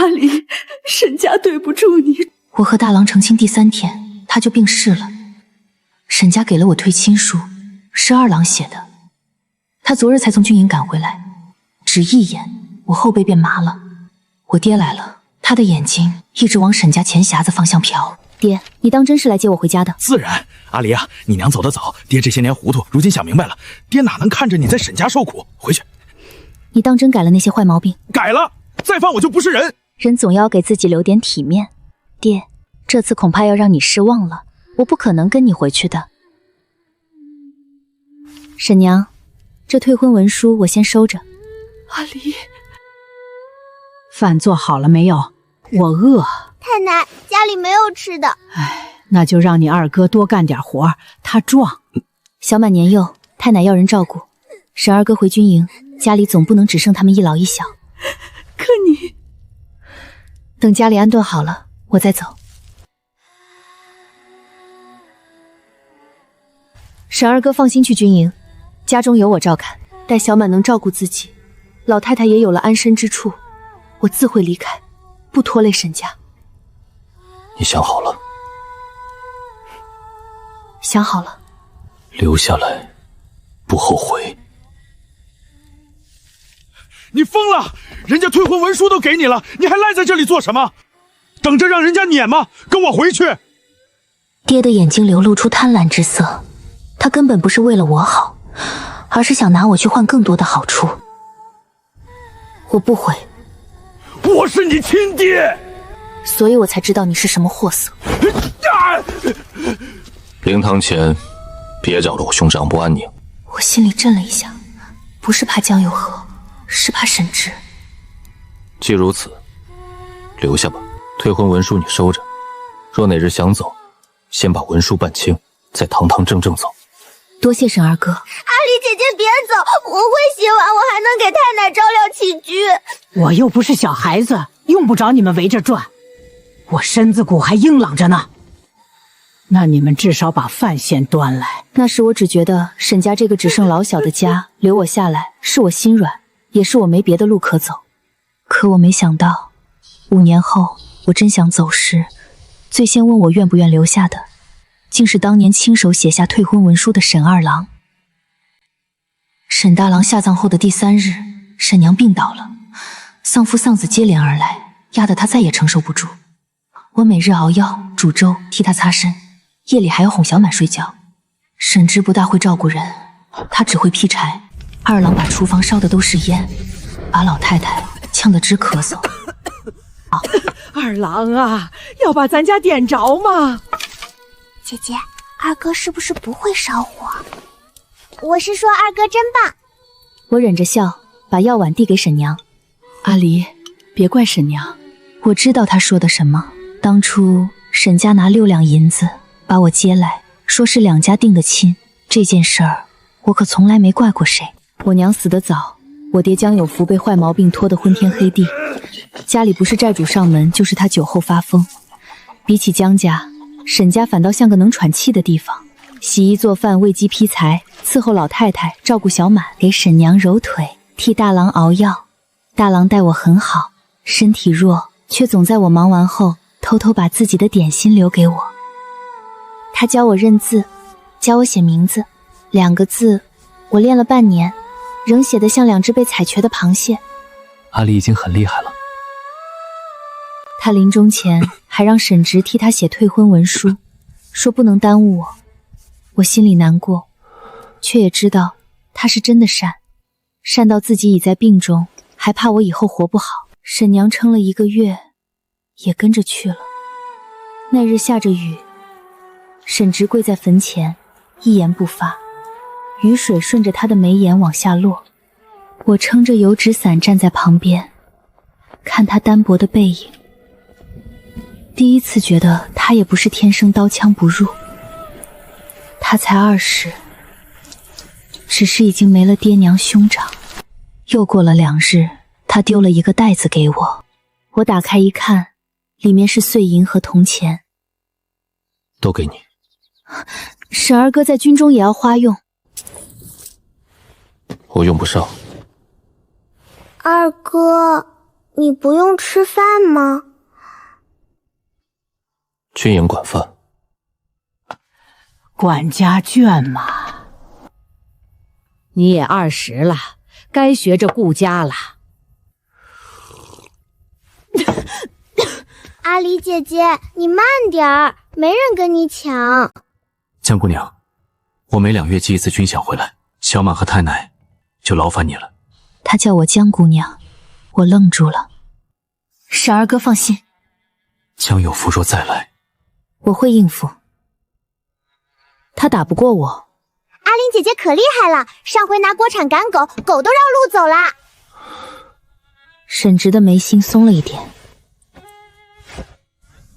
离，沈家对不住你。我和大郎成亲第3天，他就病逝了。沈家给了我退亲书，是二郎写的。他昨日才从军营赶回来，只一眼，我后背便麻了。我爹来了，他的眼睛一直往沈家钱匣子方向瞟。爹，你当真是来接我回家的？自然，阿离啊，你娘走得早，爹这些年糊涂，如今想明白了，爹哪能看着你在沈家受苦？回去。你当真改了那些坏毛病？改了，再犯我就不是人。人总要给自己留点体面。爹，这次恐怕要让你失望了，我不可能跟你回去的。沈娘，这退婚文书我先收着。阿离，饭做好了没有？我饿。太奶，家里没有吃的。哎，那就让你二哥多干点活，他壮。小满年幼，太奶要人照顾。沈二哥回军营，家里总不能只剩他们一老一小。可你……等家里安顿好了，我再走。沈二哥放心去军营，家中有我照看，待小满能照顾自己，老太太也有了安身之处，我自会离开，不拖累沈家。你想好了？想好了。留下来，不后悔。你疯了！人家退婚文书都给你了，你还赖在这里做什么？等着让人家撵吗？跟我回去！爹的眼睛流露出贪婪之色，他根本不是为了我好，而是想拿我去换更多的好处。我不回。我是你亲爹，所以我才知道你是什么货色。灵堂前，别搅得我兄长不安宁。我心里震了一下，不是怕江有和，是怕沈直。既如此，留下吧。退婚文书你收着，若哪日想走，先把文书办清，再堂堂正正走。多谢沈二哥。阿离姐姐别走，我会洗碗，我还能给太奶照料起居。我又不是小孩子，用不着你们围着转。我身子骨还硬朗着呢。那你们至少把饭先端来。那时我只觉得沈家这个只剩老小的家，留我下来是我心软，也是我没别的路可走。可我没想到，5年后我真想走时，最先问我愿不愿留下的，竟是当年亲手写下退婚文书的沈二郎。沈大郎下葬后的第3日，沈娘病倒了，丧父丧子接连而来，压得她再也承受不住。我每日熬药煮粥替她擦身，夜里还要哄小满睡觉。沈直不大会照顾人，他只会劈柴。二郎把厨房烧的都是烟，把老太太呛得直咳嗽。二郎啊，要把咱家点着吗？姐姐，二哥是不是不会烧火？我是说二哥真棒。我忍着笑，把药碗递给沈娘。阿离，别怪沈娘，我知道她说的什么。当初沈家拿6两银子把我接来，说是2家定的亲，这件事儿我可从来没怪过谁。我娘死得早，我爹江有福被坏毛病拖得昏天黑地，家里不是债主上门，就是他酒后发疯。比起江家，沈家反倒像个能喘气的地方，洗衣做饭、喂鸡劈柴，伺候老太太，照顾小满，给沈娘揉腿，替大郎熬药。大郎待我很好，身体弱，却总在我忙完后偷偷把自己的点心留给我。他教我认字，教我写名字，2个字我练了半年，仍写得像2只被采瘸的螃蟹。阿离已经很厉害了。他临终前还让沈直替他写退婚文书，说不能耽误我。我心里难过，却也知道他是真的善，善到自己已在病中，还怕我以后活不好。沈娘撑了1个月，也跟着去了。那日下着雨，沈直跪在坟前，一言不发，雨水顺着他的眉眼往下落。我撑着油纸伞站在旁边，看他单薄的背影。第一次觉得他也不是天生刀枪不入，他才20，只是已经没了爹娘兄长。又过了2日，他丢了一个袋子给我，我打开一看，里面是碎银和铜钱。都给你。沈二哥在军中也要花用。我用不上。二哥，你不用吃饭吗？军营管饭。管家眷嘛。你也20了，该学着顾家了。阿离姐姐，你慢点儿，没人跟你抢。江姑娘，我每2月寄一次军饷回来，小满和太奶就劳烦你了。她叫我江姑娘，我愣住了。婶儿哥放心，江有福若再来，我会应付。他打不过我。阿玲姐姐可厉害了，上回拿锅铲赶狗，狗都绕路走了。沈直的眉心松了一点。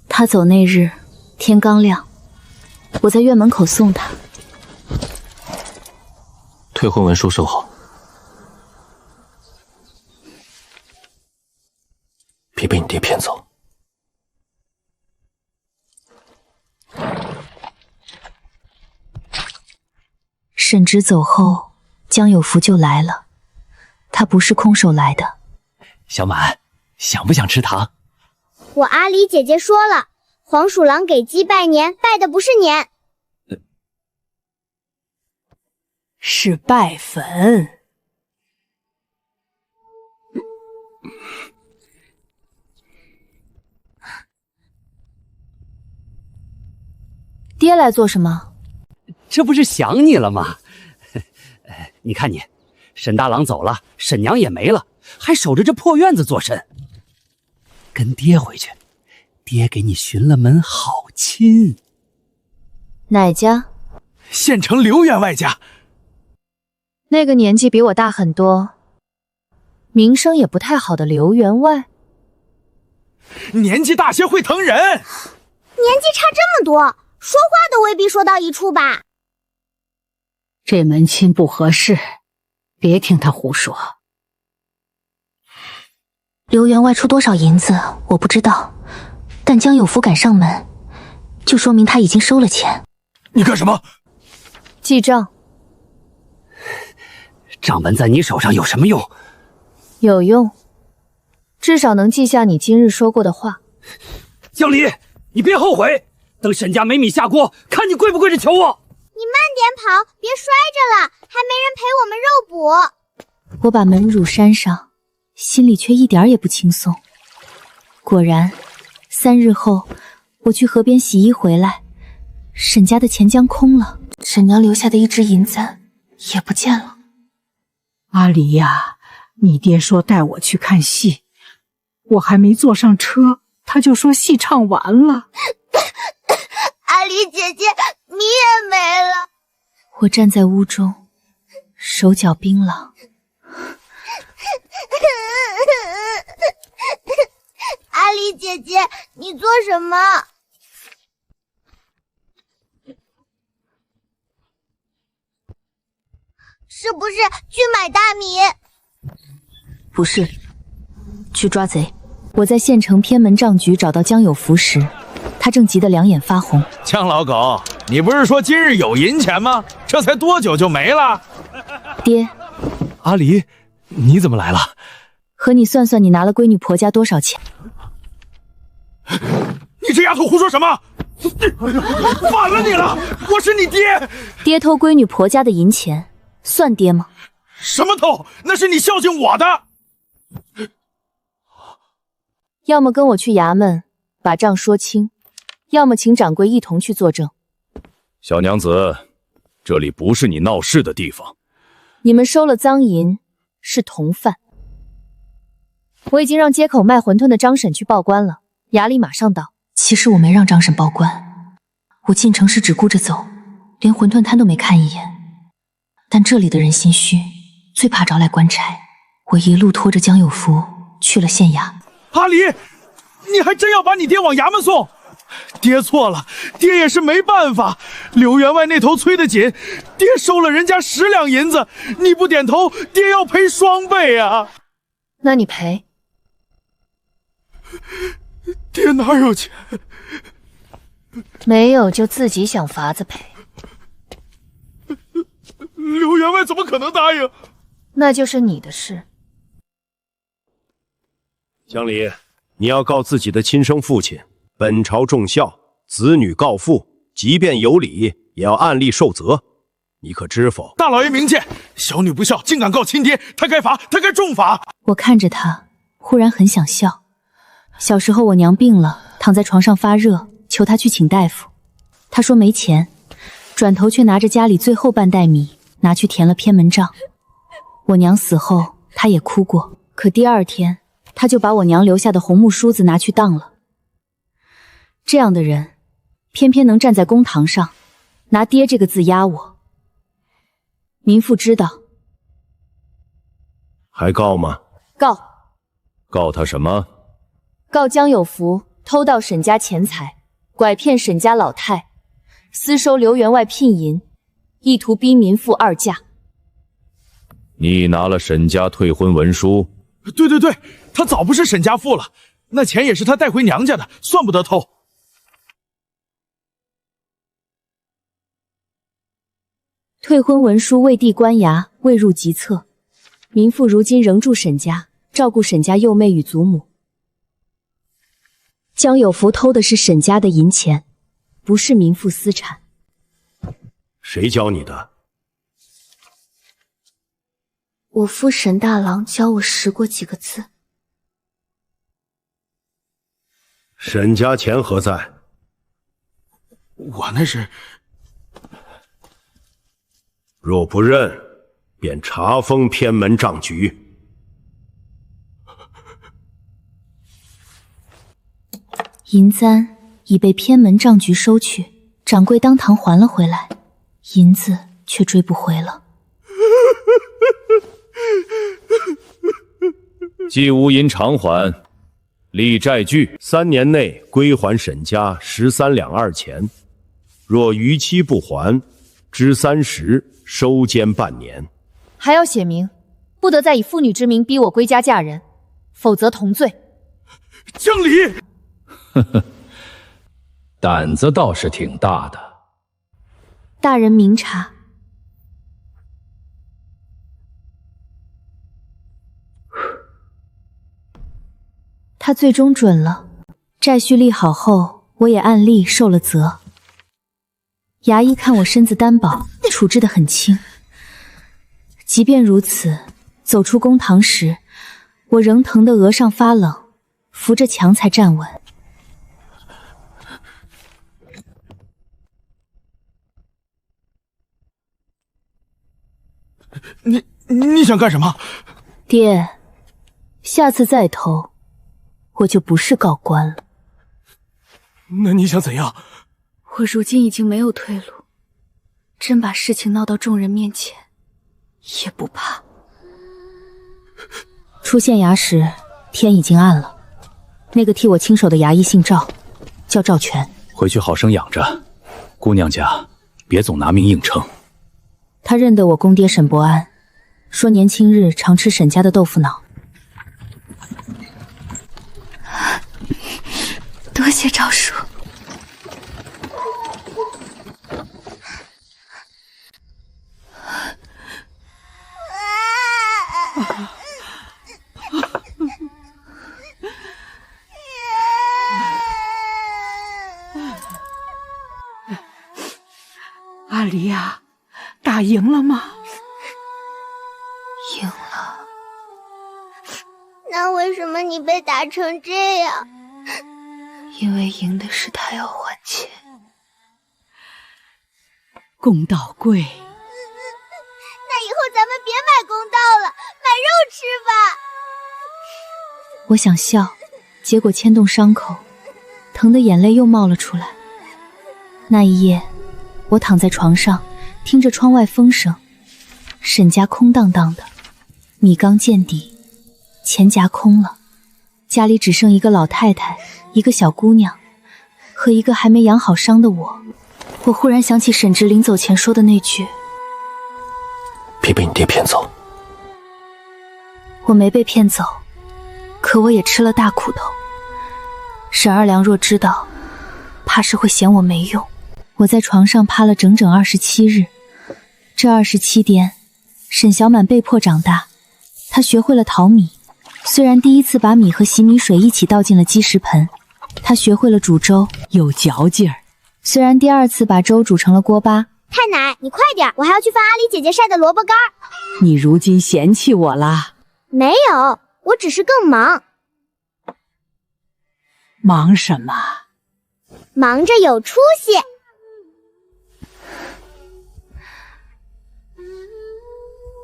他走那日，天刚亮，我在院门口送他。退婚文书收好。别被你爹骗走。沈直走后，江有福就来了。他不是空手来的。小满，想不想吃糖？我阿离姐姐说了，黄鼠狼给鸡拜年，拜的不是年，是拜坟。爹来做什么？这不是想你了吗？你看你，沈大郎走了，沈娘也没了，还守着这破院子做甚？跟爹回去，爹给你寻了门好亲。哪家？县城刘员外家。那个年纪比我大很多，名声也不太好的刘员外。年纪大些会疼人。年纪差这么多，说话都未必说到一处吧。这门亲不合适，别听他胡说。刘员外出多少银子我不知道，但江有福赶上门，就说明他已经收了钱。你干什么？记账。账本在你手上有什么用？有用，至少能记下你今日说过的话。江离，你别后悔，等沈家没米下锅，看你跪不跪着求我。你慢点跑，别摔着了，还没人陪我们肉补。我把门乳扇上，心里却一点也不轻松。果然，3日后，我去河边洗衣回来，沈家的钱将空了，沈娘留下的1只银子也不见了。阿离呀，你爹说带我去看戏，我还没坐上车，他就说戏唱完了。阿离姐姐，你也没了。我站在屋中，手脚冰冷。阿离姐姐，你做什么？是不是去买大米？不是，去抓贼。我在县城偏门账局找到江有福时，他正急得两眼发红。江老狗，你不是说今日有银钱吗？这才多久就没了？爹，阿离，你怎么来了？和你算算，你拿了闺女婆家多少钱？你这丫头胡说什么？反了你了！我是你爹。爹偷闺女婆家的银钱，算爹吗？什么偷？那是你孝敬我的。要么跟我去衙门把账说清，要么请掌柜一同去作证。小娘子，这里不是你闹事的地方。你们收了赃银，是同犯。我已经让街口卖馄饨的张婶去报官了，衙里马上到。其实我没让张婶报官，我进城时只顾着走，连馄饨摊都没看一眼。但这里的人心虚，最怕招来官差。我一路拖着江有福去了县衙。阿离，你还真要把你爹往衙门送？爹错了，爹也是没办法。刘员外那头催得紧，爹收了人家10两银子，你不点头，爹要赔双倍啊！那你赔？爹哪有钱？没有就自己想法子赔。刘员外怎么可能答应？那就是你的事。江离，你要告自己的亲生父亲，本朝重孝，子女告父，即便有理，也要按例受责。你可知否？大老爷明鉴，小女不孝，竟敢告亲爹，他该罚，他该重罚。我看着他，忽然很想笑。小时候我娘病了，躺在床上发热，求他去请大夫。他说没钱，转头却拿着家里最后半袋米拿去填了偏门账。我娘死后，他也哭过，可第二天他就把我娘留下的红木梳子拿去当了。这样的人，偏偏能站在公堂上，拿爹这个字压我。民妇知道。还告吗？告。告他什么？告江有福偷盗沈家钱财，拐骗沈家老太，私收刘员外聘银，意图逼民妇二嫁。你拿了沈家退婚文书？对，他早不是沈家妇了，那钱也是他带回娘家的，算不得偷。退婚文书未递官衙，未入籍册，民妇如今仍住沈家，照顾沈家幼妹与祖母。江有福偷的是沈家的银钱，不是民妇私产。谁教你的？我父沈大郎教我识过几个字。沈家钱何在？我那是……若不认，便查封偏门账局。银簪已被偏门账局收去，掌柜当堂还了回来，银子却追不回了。既无银偿还，立债据，3年内归还沈家13两2钱，若逾期不还，支30，收监半年。还要写明，不得再以妇女之名逼我归家嫁人，否则同罪。江离，胆子倒是挺大的。大人明察。他最终准了，债序立好后，我也按例受了责。衙役看我身子单薄，处置得很轻。即便如此，走出公堂时，我仍疼得额上发冷，扶着墙才站稳。你想干什么？爹，下次再偷，我就不是告官了。那你想怎样？我如今已经没有退路，真把事情闹到众人面前，也不怕。出县衙时，天已经暗了。那个替我亲手的衙役姓赵，叫赵全。回去好生养着，姑娘家别总拿命硬撑。他认得我公爹沈伯安，说年轻日常吃沈家的豆腐脑。多谢赵叔。阿离呀，打赢了吗？赢了。那为什么你被打成这样？因为赢的是他要还钱。公道贵。那以后咱们别买公道了，买肉吃吧。我想笑，结果牵动伤口，疼得眼泪又冒了出来。那一夜，我躺在床上，听着窗外风声，沈家空荡荡的，米缸见底，钱夹空了，家里只剩一个老太太，一个小姑娘，和一个还没养好伤的我。我忽然想起沈直临走前说的那句：别被你爹骗走。我没被骗走，可我也吃了大苦头。沈二娘若知道，怕是会嫌我没用。我在床上趴了整整27日，这27天，沈小满被迫长大，她学会了淘米，虽然第一次把米和洗米水一起倒进了鸡食盆，他学会了煮粥，有嚼劲儿。虽然第二次把粥煮成了锅巴，太奶，你快点，我还要去翻阿里姐姐晒的萝卜干。你如今嫌弃我啦？没有，我只是更忙。忙什么？忙着有出息。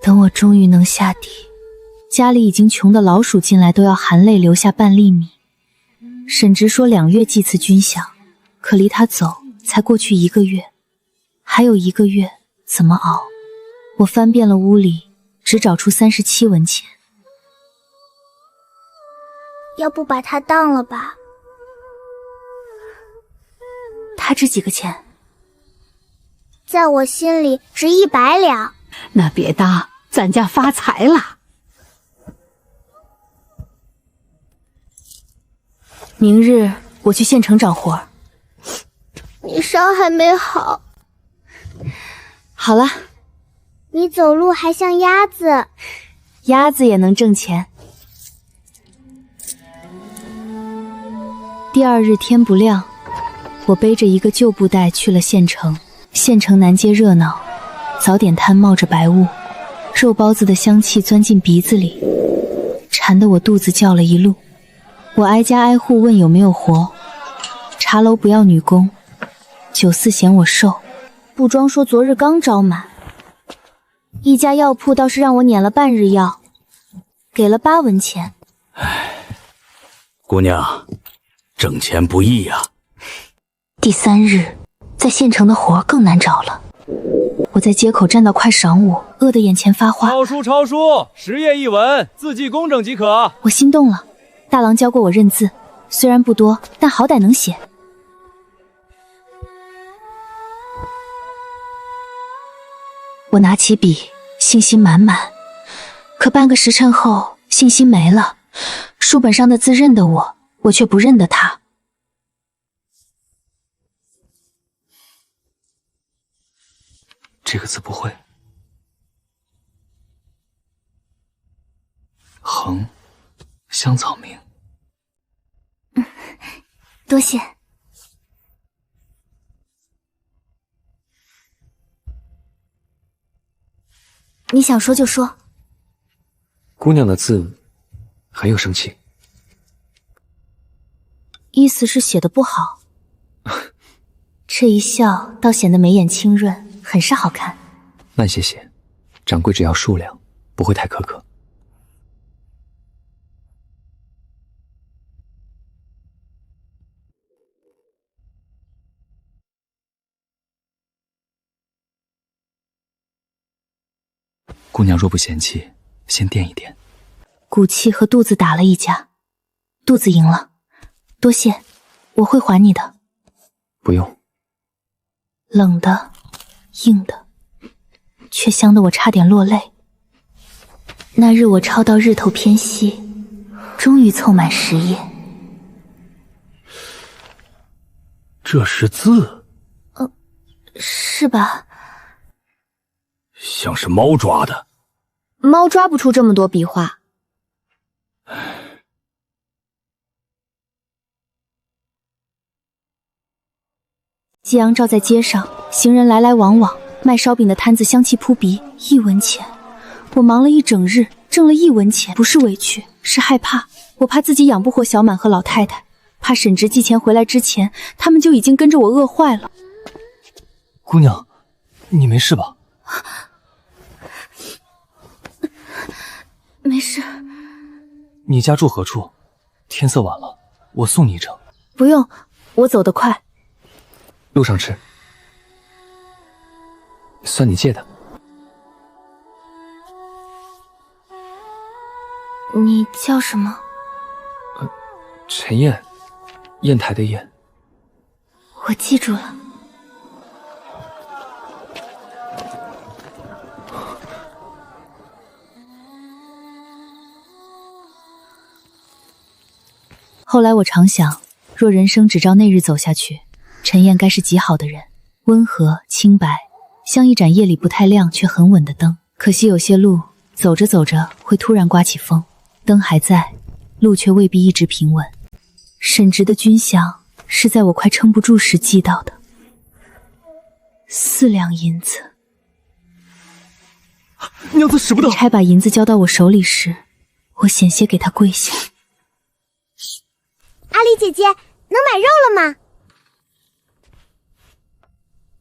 等我终于能下地，家里已经穷的老鼠进来都要含泪留下半粒米。沈直说2月祭祀军饷，可离他走才过去1个月，还有1个月怎么熬？我翻遍了屋里，只找出37文钱。要不把它当了吧？它值几个钱？在我心里值100两。那别当，咱家发财了。明日我去县城找活儿。你伤还没好。好了。你走路还像鸭子。鸭子也能挣钱。第2日天不亮，我背着一个旧布袋去了县城。县城南街热闹，早点摊冒着白雾，肉包子的香气钻进鼻子里，馋得我肚子叫了一路。我挨家挨户问有没有活，茶楼不要女工，酒肆嫌我瘦，布庄说昨日刚招满。一家药铺倒是让我撵了半日药，给了8文钱。姑娘，挣钱不易呀。第3日，在县城的活更难找了。我在街口站到快晌午，饿得眼前发花。抄书，10页1文，字迹工整即可。我心动了，大郎教过我认字，虽然不多，但好歹能写。我拿起笔，信心满满。可半个时辰后，信心没了。书本上的字认得我，我却不认得他。这个字不会。横，香草名。多谢。你想说就说。姑娘的字很有生气。意思是写的不好。这一笑倒显得眉眼清润，很是好看。慢些写，掌柜只要数量，不会太苛刻。姑娘若不嫌弃，先垫一垫。骨气和肚子打了一架，肚子赢了，多谢，我会还你的。不用。冷的，硬的，却香得我差点落泪。那日我抄到日头偏西，终于凑满10页。这是字？是吧？像是猫抓的。猫抓不出这么多笔画。夕阳照在街上，行人来来往往，卖烧饼的摊子香气扑鼻，1文钱。我忙了一整日，挣了1文钱，不是委屈，是害怕。我怕自己养不活小满和老太太，怕沈直寄钱回来之前，他们就已经跟着我饿坏了。姑娘，你没事吧？没事。你家住何处？天色晚了，我送你一程。不用，我走得快。路上吃，算你借的。你叫什么？陈砚，砚台的砚。我记住了。后来我常想，若人生只照那日走下去，陈砚该是极好的人，温和清白，像一盏夜里不太亮却很稳的灯。可惜有些路走着走着会突然刮起风，灯还在，路却未必一直平稳。沈直的军饷是在我快撑不住时寄到的，4两银子。娘子使不得！差把银子交到我手里时，我险些给他跪下。阿离姐姐，能买肉了吗？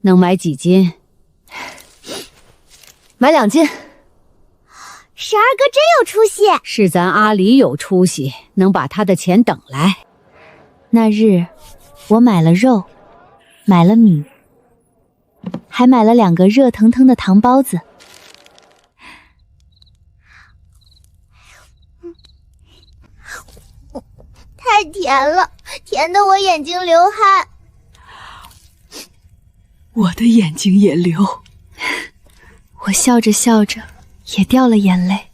能买几斤？买2斤。婶儿哥真有出息，是咱阿离有出息，能把他的钱等来。那日，我买了肉，买了米，还买了2个热腾腾的糖包子。太甜了，甜得我眼睛流汗。我的眼睛也流。我笑着笑着也掉了眼泪。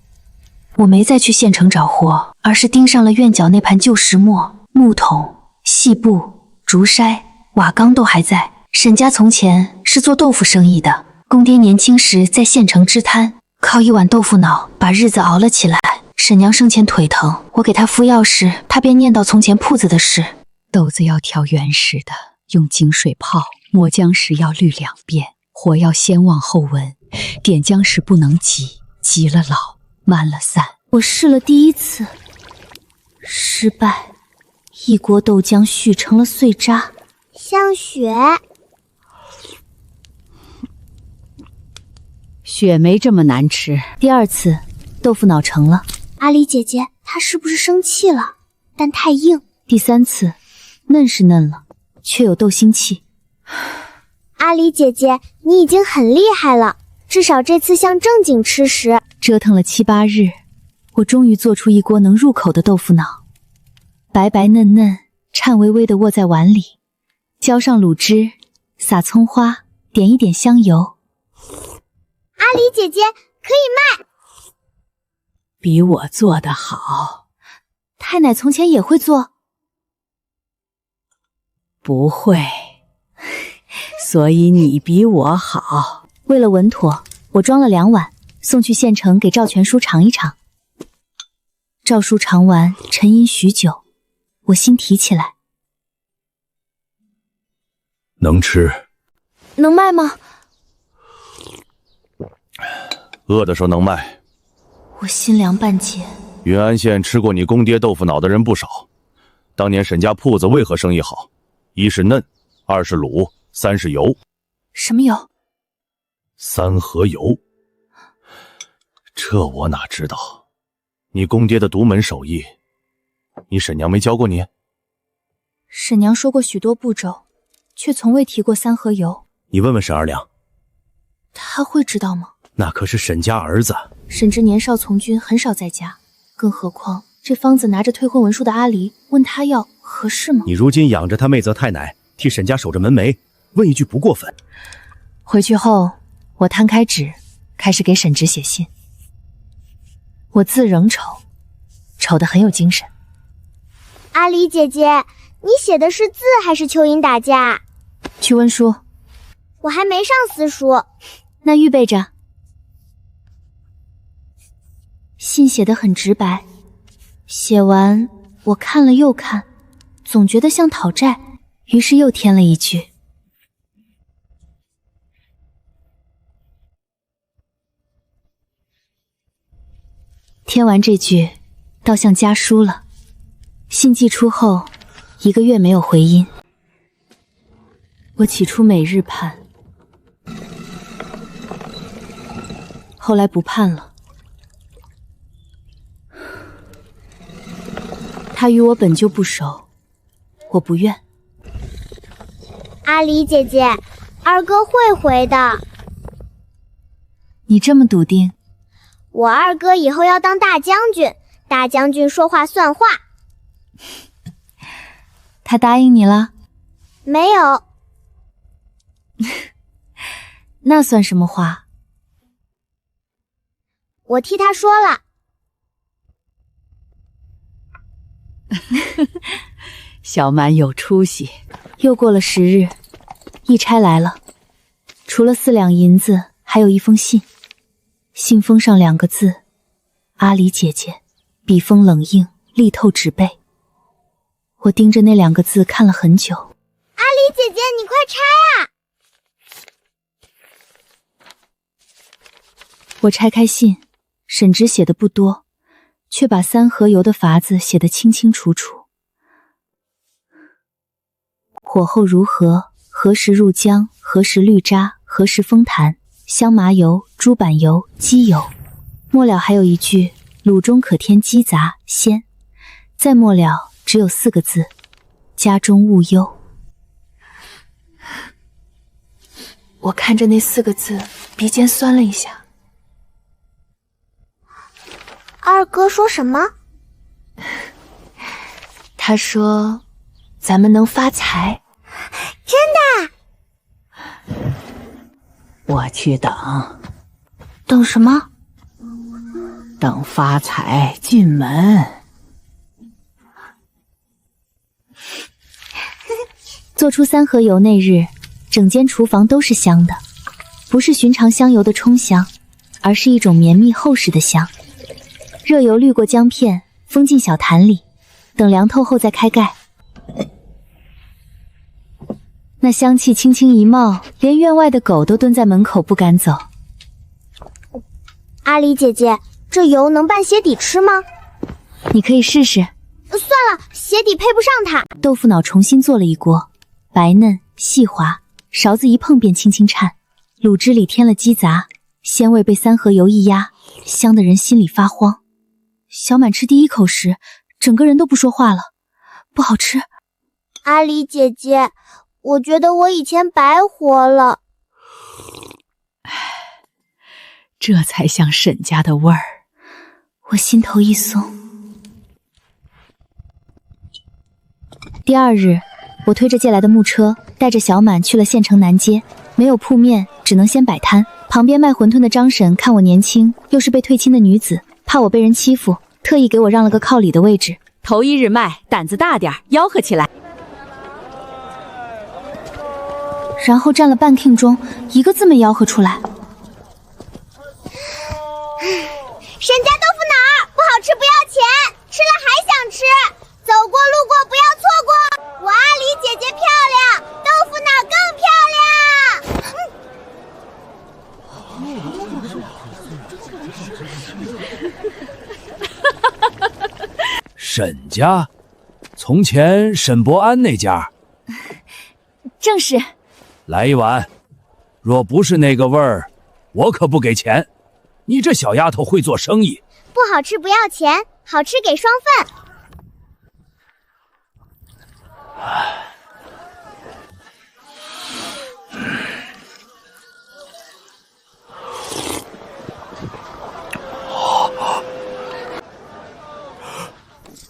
我没再去县城找货，而是盯上了院角那盘旧石磨、木桶、细布、竹筛、瓦缸都还在。沈家从前是做豆腐生意的，公爹年轻时在县城支摊，靠一碗豆腐脑把日子熬了起来。沈娘生前腿疼，我给她敷药时，她便念叨从前铺子的事。豆子要挑原始的，用井水泡，磨浆时要滤2遍，火要先旺后文，点浆时不能急，急了老，慢了散。我试了第1次，失败，一锅豆浆续成了碎渣，像雪。雪没这么难吃。第2次，豆腐脑成了。阿离姐姐，她是不是生气了？但太硬。第3次，嫩是嫩了，却有豆腥气。阿离姐姐，你已经很厉害了，至少这次像正经吃食。折腾了7、8日，我终于做出一锅能入口的豆腐脑，白白嫩嫩，颤巍巍地握在碗里，浇上卤汁，撒葱花，点一点香油。阿离姐姐，可以卖。比我做得好。太奶从前也会做？不会，所以你比我好。为了稳妥，我装了2碗，送去县城给赵全叔尝一尝。赵叔尝完，沉吟许久，我心提起来。能吃。能卖吗？饿的时候能卖。我心凉半截。云安县吃过你公爹豆腐脑的人不少，当年沈家铺子为何生意好？1是嫩，2是卤，3是油。什么油？3合油。这我哪知道？你公爹的独门手艺，你沈娘没教过你？沈娘说过许多步骤，却从未提过3合油。你问问沈二娘，她会知道吗？那可是沈家儿子。沈直年少从军，很少在家，更何况这方子拿着退婚文书的阿离问他要，合适吗？你如今养着他妹子太奶，替沈家守着门楣，问一句不过分。回去后，我摊开纸，开始给沈直写信。我字仍丑，丑得很有精神。阿离姐姐，你写的是字还是蚯蚓打架？去温书。我还没上私塾。那预备着。信写得很直白，写完我看了又看，总觉得像讨债，于是又添了一句。添完这句，倒像家书了。信寄出后，1个月没有回音。我起初每日盼，后来不盼了。他与我本就不熟，我不愿。阿离姐姐，二哥会回的。你这么笃定？我二哥以后要当大将军，大将军说话算话。他答应你了？没有。那算什么话？我替他说了。小满有出息。又过了10日，一差来了，除了4两银子，还有一封信。信封上2个字：阿离姐姐。笔锋冷硬，力透纸背。我盯着那2个字看了很久。阿离姐姐，你快拆啊！我拆开信，沈直写的不多，却把三合油的法子写得清清楚楚。火候如何？何时入姜？何时滤渣？何时封坛？香麻油、猪板油、鸡油。末了还有一句：卤中可添鸡杂、鲜。再末了只有4个字：家中勿忧。我看着那4个字，鼻尖酸了一下。二哥说什么？他说咱们能发财。真的？我去等。等什么？等发财进门。做出三合油那日，整间厨房都是香的，不是寻常香油的冲香，而是一种绵密厚实的香。热油滤过姜片，封进小坛里，等凉透后再开盖。那香气轻轻一冒，连院外的狗都蹲在门口不敢走。阿离姐姐，这油能拌鞋底吃吗？你可以试试。算了，鞋底配不上它。豆腐脑重新做了一锅，白嫩细滑，勺子一碰便轻轻颤。卤汁里添了鸡杂，鲜味被三合油一压，香得人心里发慌。小满吃第一口时，整个人都不说话了，不好吃。阿离姐姐，我觉得我以前白活了。这才像沈家的味儿。我心头一松。第2日，我推着借来的木车，带着小满去了县城南街。没有铺面，只能先摆摊。旁边卖馄饨的张婶看我年轻，又是被退亲的女子，怕我被人欺负，特意给我让了个靠里的位置。头一日卖，胆子大点，吆喝起来。然后站了半听钟，一个字没吆喝出来。沈家豆腐脑儿不好吃不要钱，吃了还想吃，走过路过不要错过。我阿离姐姐漂亮，豆腐脑更漂亮。沈家？从前沈伯安那家？正是。来一碗，若不是那个味儿，我可不给钱。你这小丫头会做生意。不好吃不要钱，好吃给双份。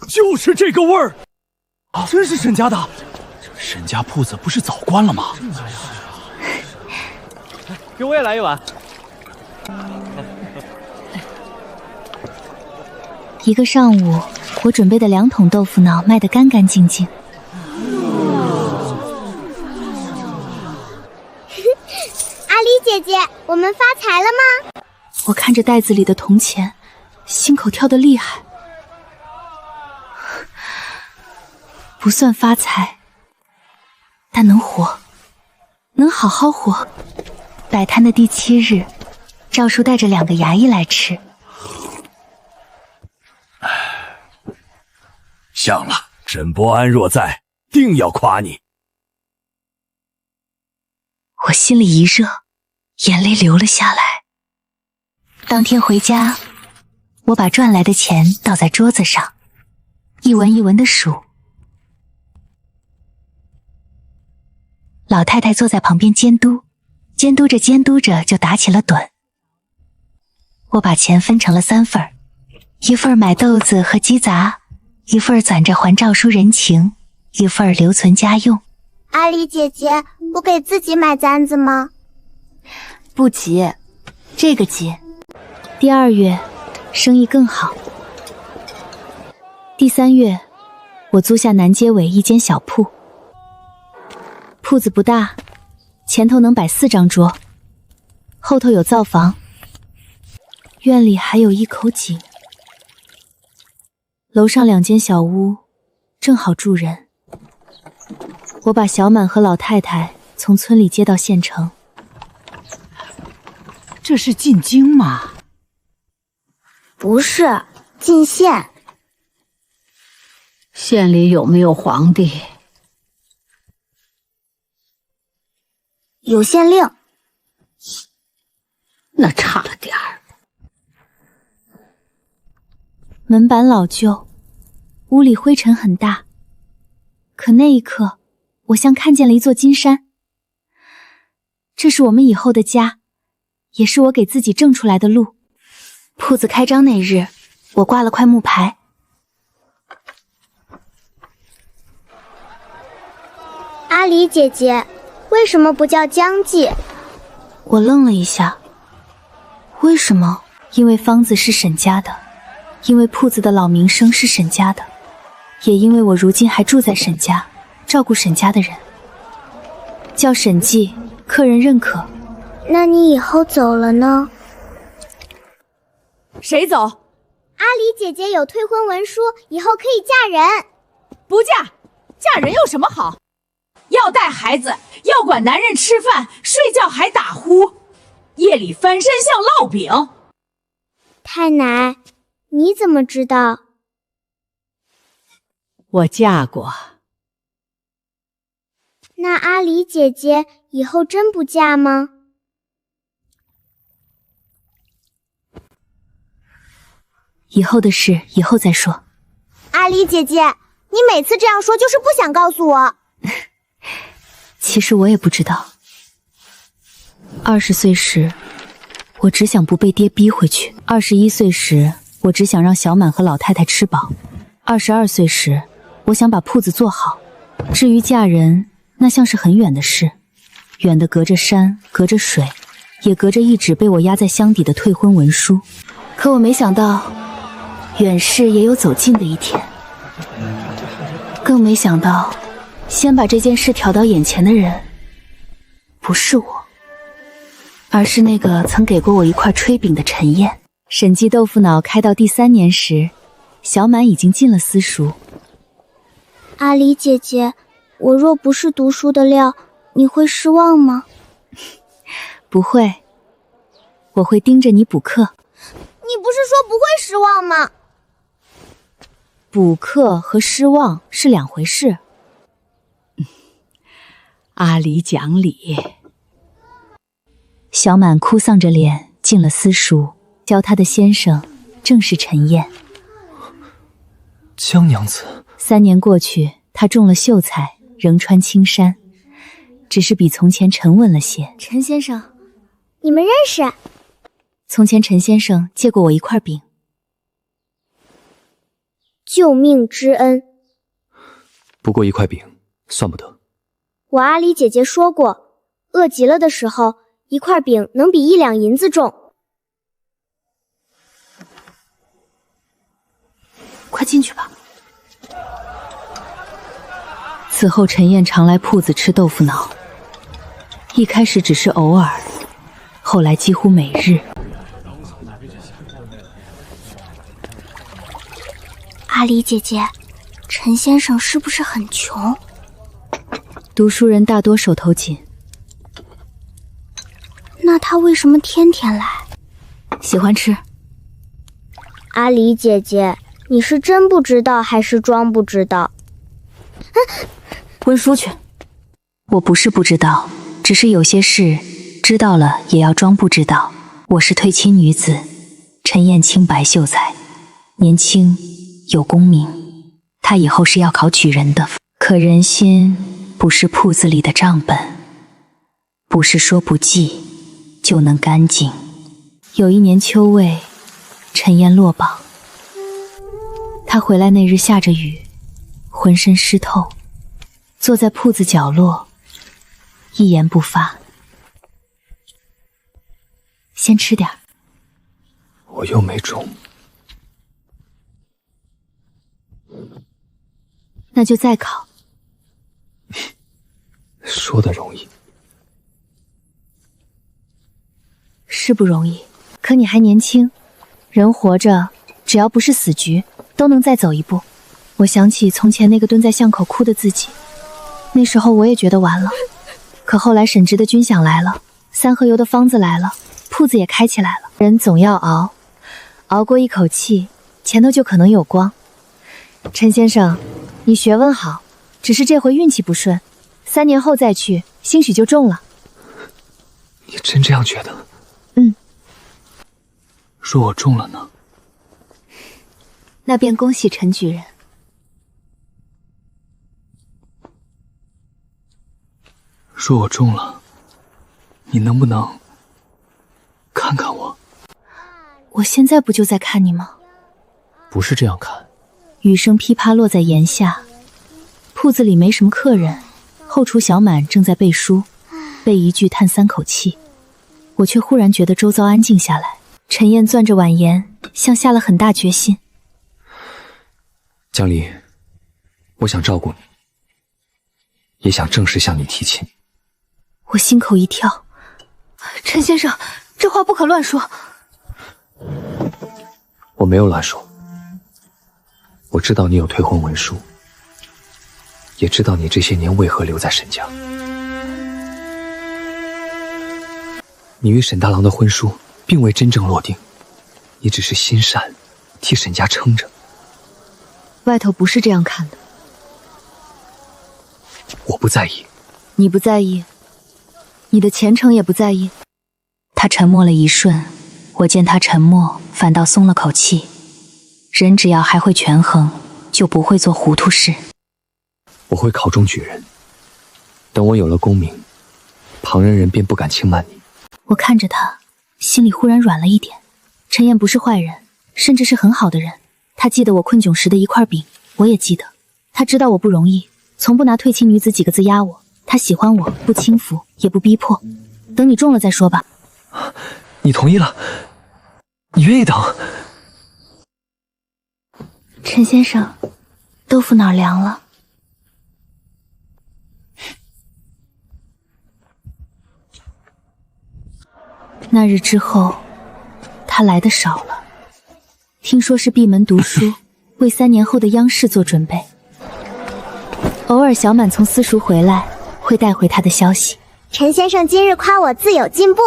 就是这个味儿，真是沈家的。沈家铺子不是早关了吗？给我也来一碗。一个上午，我准备的2桶豆腐脑卖得干干净净。阿离姐姐，我们发财了吗？我看着袋子里的铜钱，心口跳得厉害。不算发财，但能活，能好好活。摆摊的第7日，赵叔带着2个衙役来吃。像了，沈伯安若在，定要夸你。我心里一热，眼泪流了下来。当天回家，我把赚来的钱倒在桌子上，一文一文地数。老太太坐在旁边监督，监督着就打起了盹。我把钱分成了3份，一份买豆子和鸡杂，一份攒着还赵叔人情，一份留存家用。阿离姐姐，不给自己买簪子吗？不急，这个急。第2月，生意更好。第3月，我租下南街尾一间小铺。铺子不大，前头能摆4张桌，后头有灶房，院里还有一口井。楼上2间小屋正好住人。我把小满和老太太从村里接到县城。这是进京吗？不是，进县。县里有没有皇帝？有县令。那差了点儿。门板老旧，屋里灰尘很大。可那一刻，我像看见了一座金山。这是我们以后的家，也是我给自己挣出来的路。铺子开张那日，我挂了块木牌。阿离姐姐，为什么不叫江记？我愣了一下。为什么？因为方子是沈家的，因为铺子的老名声是沈家的，也因为我如今还住在沈家，照顾沈家的人。叫沈记，客人认可。那你以后走了呢？谁走？阿离姐姐有退婚文书，以后可以嫁人。不嫁，嫁人有什么好？要带孩子，要管男人吃饭，睡觉还打呼，夜里翻身像烙饼。太奶，你怎么知道？我嫁过。那阿离姐姐以后真不嫁吗？以后的事以后再说。阿离姐姐，你每次这样说就是不想告诉我。其实我也不知道。20岁时，我只想不被爹逼回去。21岁时，我只想让小满和老太太吃饱。22岁时，我想把铺子做好。至于嫁人，那像是很远的事，远的隔着山，隔着水，也隔着一纸被我压在箱底的退婚文书。可我没想到，远事也有走近的一天。更没想到，先把这件事挑到眼前的人，不是我，而是那个曾给过我一块炊饼的陈燕。审计豆腐脑开到第3年时，小满已经进了私塾。阿离姐姐，我若不是读书的料，你会失望吗？不会，我会盯着你补课。你不是说不会失望吗？补课和失望是2回事。阿离讲理。小满哭丧着脸进了私塾，教他的先生正是陈燕。江娘子，3年过去，她中了秀才，仍穿青衫，只是比从前沉稳了些。陈先生，你们认识？从前陈先生借过我一块饼。救命之恩。不过1块饼，算不得。我阿离姐姐说过，饿极了的时候，1块饼能比1两银子重。快进去吧。此后陈燕常来铺子吃豆腐脑，一开始只是偶尔，后来几乎每日。阿离姐姐，陈先生是不是很穷？读书人大多手头紧。那他为什么天天来？喜欢吃。阿离姐姐，你是真不知道还是装不知道？温书去。我不是不知道，只是有些事知道了也要装不知道。我是退亲女子，陈燕清白秀才，年轻有功名，她以后是要考举人的。可人心不是铺子里的账本，不是说不记就能干净。有一年秋未，陈燕落榜。她回来那日下着雨，浑身湿透，坐在铺子角落，一言不发。先吃点儿。我又没中。那就再考。说的容易，是不容易，可你还年轻，人活着只要不是死局，都能再走一步。我想起从前那个蹲在巷口哭的自己，那时候我也觉得完了。可后来沈直的军饷来了，三合油的方子来了，铺子也开起来了。人总要熬，熬过一口气，前头就可能有光。陈先生，你学问好，只是这回运气不顺，3年后再去，兴许就中了。你真这样觉得？若我中了呢？那便恭喜陈举人。若我中了，你能不能看看我？我现在不就在看你吗？不是这样看。雨声噼啪落在檐下，铺子里没什么客人，后厨小满正在背书，背一句叹3口气。我却忽然觉得周遭安静下来。陈燕攥着碗沿，像下了很大决心。江离，我想照顾你，也想正式向你提亲。我心口一跳，陈先生，这话不可乱说。我没有乱说，我知道你有退婚文书，也知道你这些年为何留在沈家。你与沈大郎的婚书并未真正落定，你只是心善，替沈家撑着。外头不是这样看的。我不在意。你不在意，你的前程也不在意。他沉默了一瞬，我见他沉默，反倒松了口气。人只要还会权衡，就不会做糊涂事。我会考中举人，等我有了功名，旁人便不敢轻慢你。我看着他，心里忽然软了一点。陈燕不是坏人，甚至是很好的人。他记得我困窘时的一块饼，我也记得。他知道我不容易，从不拿退亲女子几个字压我。他喜欢我，不轻浮，也不逼迫。等你中了再说吧。你同意了？你愿意等？陈先生，豆腐脑凉了。那日之后，他来的少了。听说是闭门读书，为3年后的央视做准备。偶尔小满从私塾回来，会带回他的消息。陈先生今日夸我自有进步。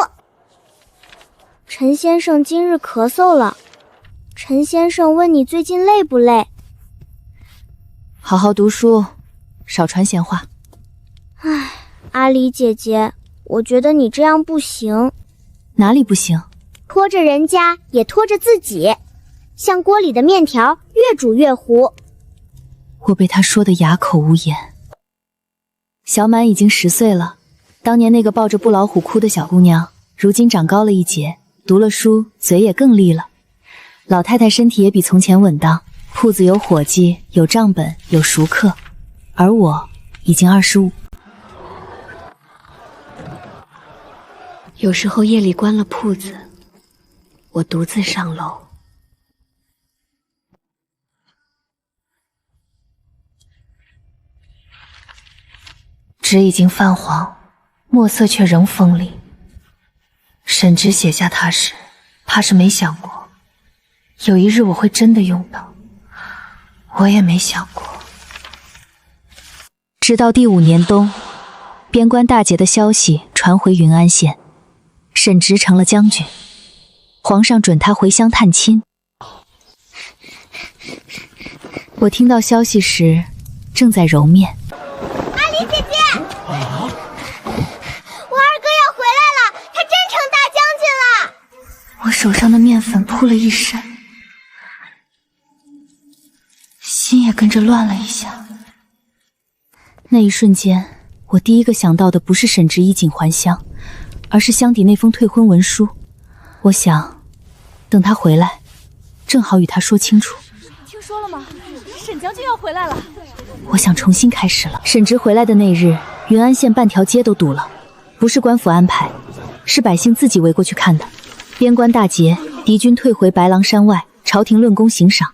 陈先生今日咳嗽了。陈先生问你最近累不累？好好读书，少传闲话。唉，阿离姐姐，我觉得你这样不行。哪里不行？拖着人家也拖着自己，像锅里的面条，越煮越糊。我被他说得哑口无言。小满已经10岁了，当年那个抱着布老虎哭的小姑娘，如今长高了一截，读了书，嘴也更利了。老太太身体也比从前稳当，铺子有伙计，有账本，有熟客，而我已经25。有时候夜里关了铺子，我独自上楼。纸已经泛黄，墨色却仍锋利。沈直写下它时，怕是没想过有一日我会真的用到。我也没想过。直到第5年冬，边关大捷的消息传回云安县，沈直成了将军，皇上准他回乡探亲。我听到消息时，正在揉面。阿离姐姐，我二哥要回来了，他真成大将军了。我手上的面粉扑了一身，心也跟着乱了一下。那一瞬间，我第一个想到的不是沈直衣锦还乡，而是箱底那封退婚文书。我想，等他回来，正好与他说清楚。听说了吗？沈将军要回来了。我想重新开始了。沈直回来的那日，云安县半条街都堵了，不是官府安排，是百姓自己围过去看的。边关大捷，敌军退回白狼山外，朝廷论功行赏。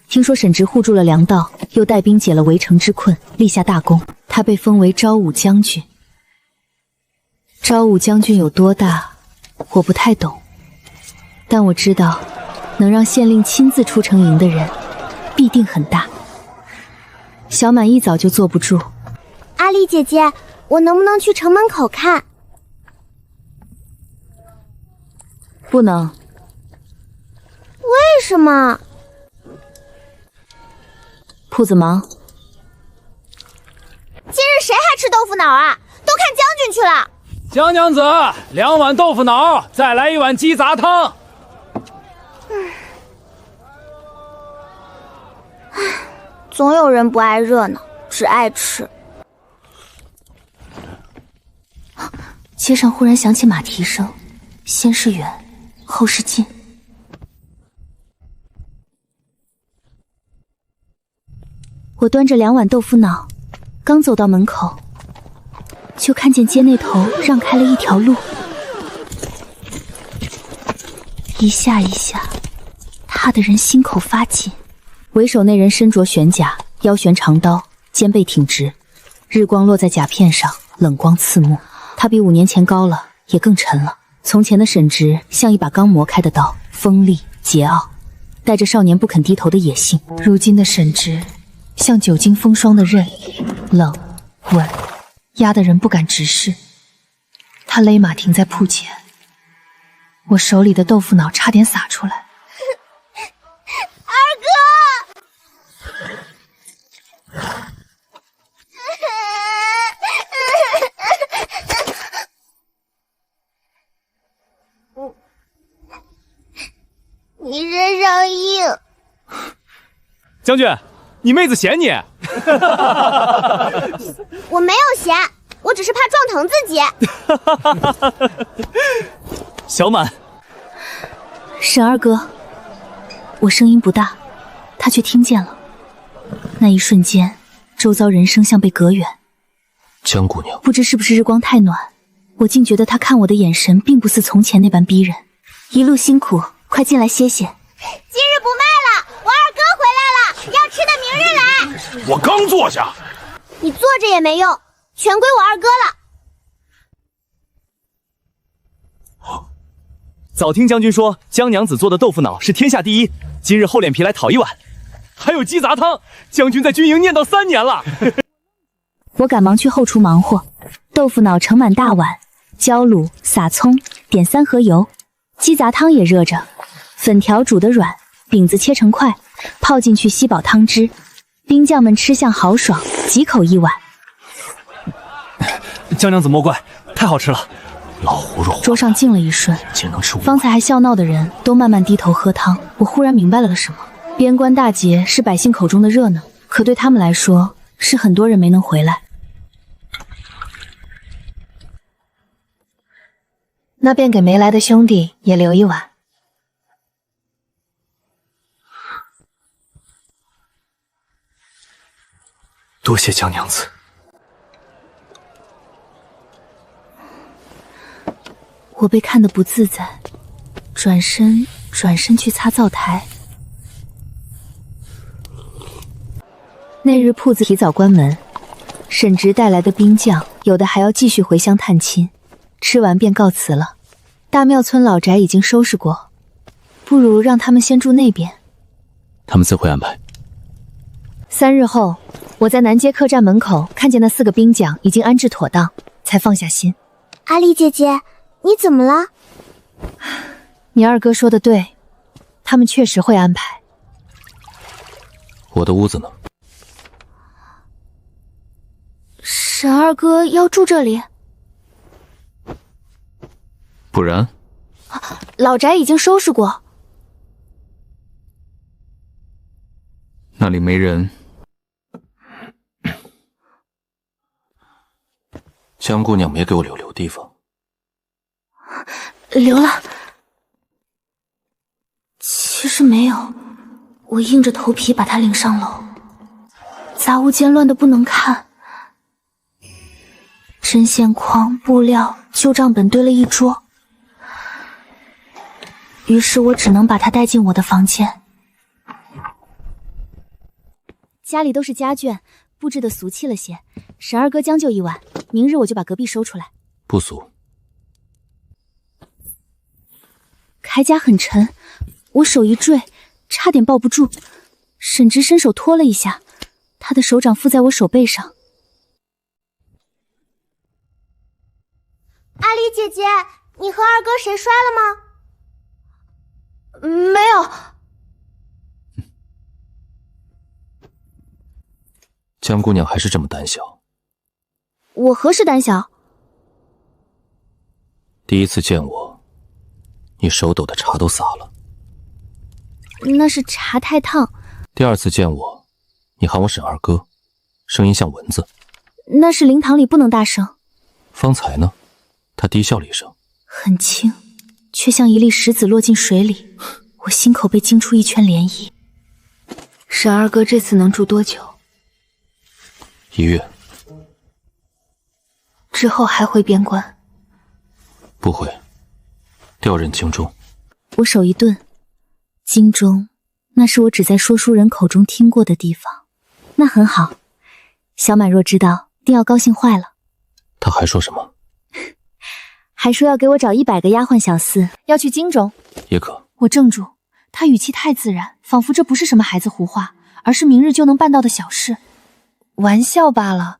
听说沈直护住了粮道，又带兵解了围城之困，立下大功。他被封为昭武将军。昭武将军有多大，我不太懂，但我知道，能让县令亲自出城迎的人，必定很大。小满一早就坐不住。阿丽姐姐，我能不能去城门口看？不能。为什么？铺子忙。今日谁还吃豆腐脑啊？都看将军去了。江娘子，2碗豆腐脑，再来1碗鸡杂汤。总有人不爱热闹，只爱吃。街上忽然响起马蹄声，先是远，后是近。我端着2碗豆腐脑，刚走到门口，就看见街那头让开了一条路，一下一下，踏得人心口发紧。为首那人身着玄甲，腰悬长刀，肩背挺直，日光落在甲片上，冷光刺目。他比5年前高了，也更沉了。从前的沈直像一把刚磨开的刀，锋利桀骜，带着少年不肯低头的野性。如今的沈直像久经风霜的刃，冷稳，压得人不敢直视。他勒马停在铺前，我手里的豆腐脑差点洒出来。二哥，你身上硬。将军，你妹子嫌你。我没有嫌，我只是怕撞疼自己。小满，沈二哥，我声音不大，他却听见了。那一瞬间，周遭人声像被隔远。江姑娘，不知是不是日光太暖，我竟觉得他看我的眼神并不似从前那般逼人。一路辛苦，快进来歇歇。今日不卖了，我二哥回来了，要吃的明日来。我刚坐下。你坐着也没用，全归我二哥了。早听将军说江娘子做的豆腐脑是天下第一，今日厚脸皮来讨1碗。还有鸡杂汤，将军在军营念叨3年了。我赶忙去后厨忙活，豆腐脑盛满大碗，浇卤撒葱，点3盒油，鸡杂汤也热着，粉条煮得软，饼子切成块，泡进去吸饱汤汁。兵将们吃相豪爽，几口1碗。江娘子莫怪，太好吃了。老胡说。桌上静了一瞬，竟能吃5碗。方才还笑闹的人都慢慢低头喝汤。我忽然明白了个什么：边关大捷是百姓口中的热闹，可对他们来说，是很多人没能回来。那便给没来的兄弟也留1碗。多谢江娘子。我被看得不自在，转身去擦灶台。那日铺子提早关门，沈直带来的兵将有的还要继续回乡探亲，吃完便告辞了。大庙村老宅已经收拾过，不如让他们先住那边。他们自会安排。3日后，我在南街客栈门口看见那4个兵将已经安置妥当，才放下心。阿丽姐姐，你怎么了？你二哥说的对，他们确实会安排。我的屋子呢？沈二哥要住这里？不然？老宅已经收拾过，那里没人。江姑娘没给我留地方。留了。其实没有，我硬着头皮把他领上楼。杂物间乱得不能看，针线筐、布料、旧账本堆了一桌。于是我只能把他带进我的房间。家里都是家眷，布置的俗气了些。沈二哥将就1晚，明日我就把隔壁收出来。不俗。铠甲很沉，我手一坠，差点抱不住。沈直伸手拖了一下，他的手掌附在我手背上。阿离姐姐，你和二哥谁摔了吗？没有。江姑娘还是这么胆小。我何时胆小？第一次见我，你手抖的茶都洒了。那是茶太烫。第二次见我，你喊我沈二哥，声音像蚊子。那是灵堂里不能大声。方才呢？他低笑了一声，很轻，却像一粒石子落进水里，我心口被惊出一圈涟漪。沈二哥这次能住多久？1月。之后还会边关？不会，调任京中。我手一顿，京中，那是我只在说书人口中听过的地方。那很好，小满若知道，定要高兴坏了。他还说什么？还说要给我找100个丫鬟小厮，要去京中。也可。我怔住，他语气太自然，仿佛这不是什么孩子胡话，而是明日就能办到的小事。玩笑罢了。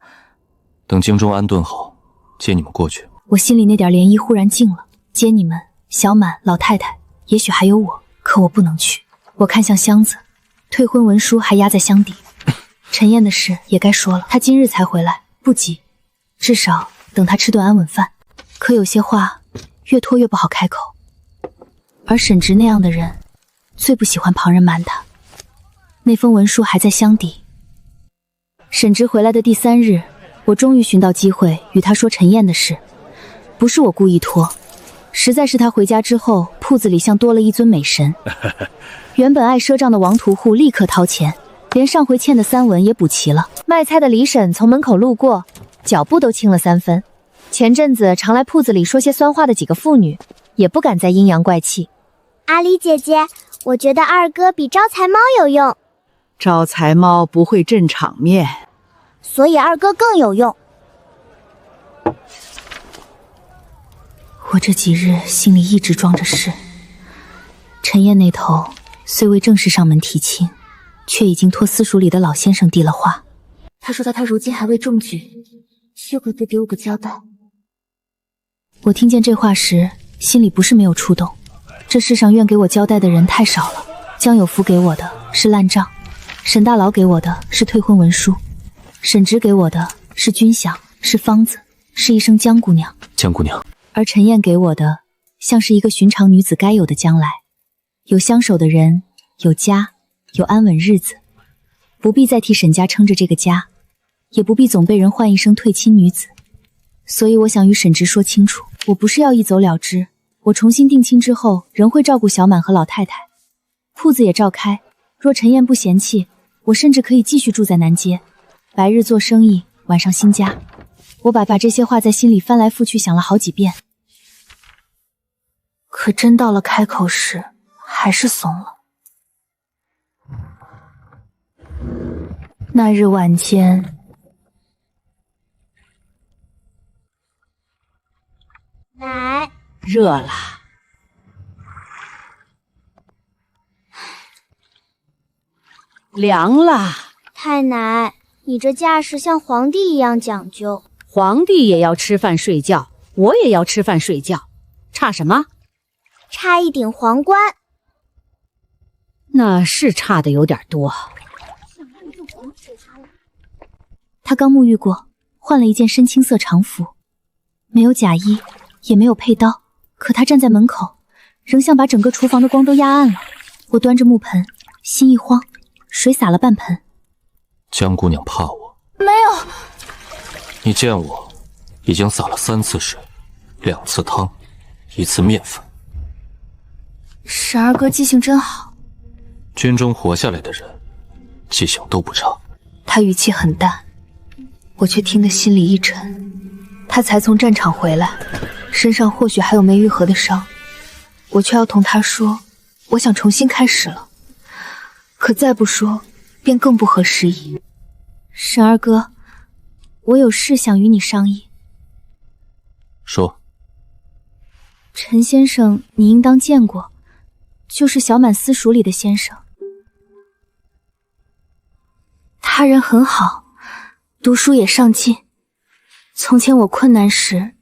等京中安顿好，接你们过去。我心里那点涟漪忽然静了。接你们，小满、老太太，也许还有我，可我不能去。我看向箱子，退婚文书还压在箱底。陈燕的事也该说了，她今日才回来，不急，至少等她吃顿安稳饭。可有些话越拖越不好开口，而沈直那样的人最不喜欢旁人瞒他。那封文书还在箱底。沈直回来的第3日，我终于寻到机会与他说陈燕的事。不是我故意拖，实在是他回家之后，铺子里像多了一尊美神。原本爱赊账的王屠户立刻掏钱，连上回欠的3文也补齐了。卖菜的李婶从门口路过，脚步都轻了3分。前阵子常来铺子里说些酸话的几个妇女，也不敢再阴阳怪气。阿离姐姐，我觉得二哥比招财猫有用。招财猫不会镇场面，所以二哥更有用。我这几日心里一直装着事。陈燕那头虽未正式上门提亲，却已经托私塾里的老先生递了话。他说他如今还未中举，休哥得给我个交代。我听见这话时，心里不是没有触动。这世上愿给我交代的人太少了。江有福给我的是烂账，沈大佬给我的是退婚文书，沈直给我的是军饷，是方子，是一声江姑娘。江姑娘。而陈燕给我的，像是一个寻常女子该有的将来，有相守的人，有家，有安稳日子，不必再替沈家撑着这个家，也不必总被人唤一声退亲女子。所以我想与沈直说清楚，我不是要一走了之，我重新定亲之后，仍会照顾小满和老太太，铺子也照开。若陈燕不嫌弃，我甚至可以继续住在南街，白日做生意，晚上新家。我把这些话在心里翻来覆去想了好几遍，可真到了开口时，还是怂了。那日晚间，奶热了。凉了。太奶，你这架势像皇帝一样讲究。皇帝也要吃饭睡觉，我也要吃饭睡觉，差什么？差一顶皇冠。那是差的有点多。他刚沐浴过，换了一件深青色长服，没有假衣，也没有佩刀，可他站在门口，仍像把整个厨房的光都压暗了。我端着木盆，心一慌，水洒了半盆。江姑娘怕我？没有。你见我已经洒了3次水，2次汤，1次面粉。沈二哥记性真好。军中活下来的人，记性都不差。他语气很淡，我却听得心里一沉。他才从战场回来，身上或许还有没愈合的伤，我却要同他说，我想重新开始了。可再不说，便更不合时宜。沈二哥，我有事想与你商议。说。陈先生你应当见过，就是小满私塾里的先生。他人很好，读书也上进。从前我困难时，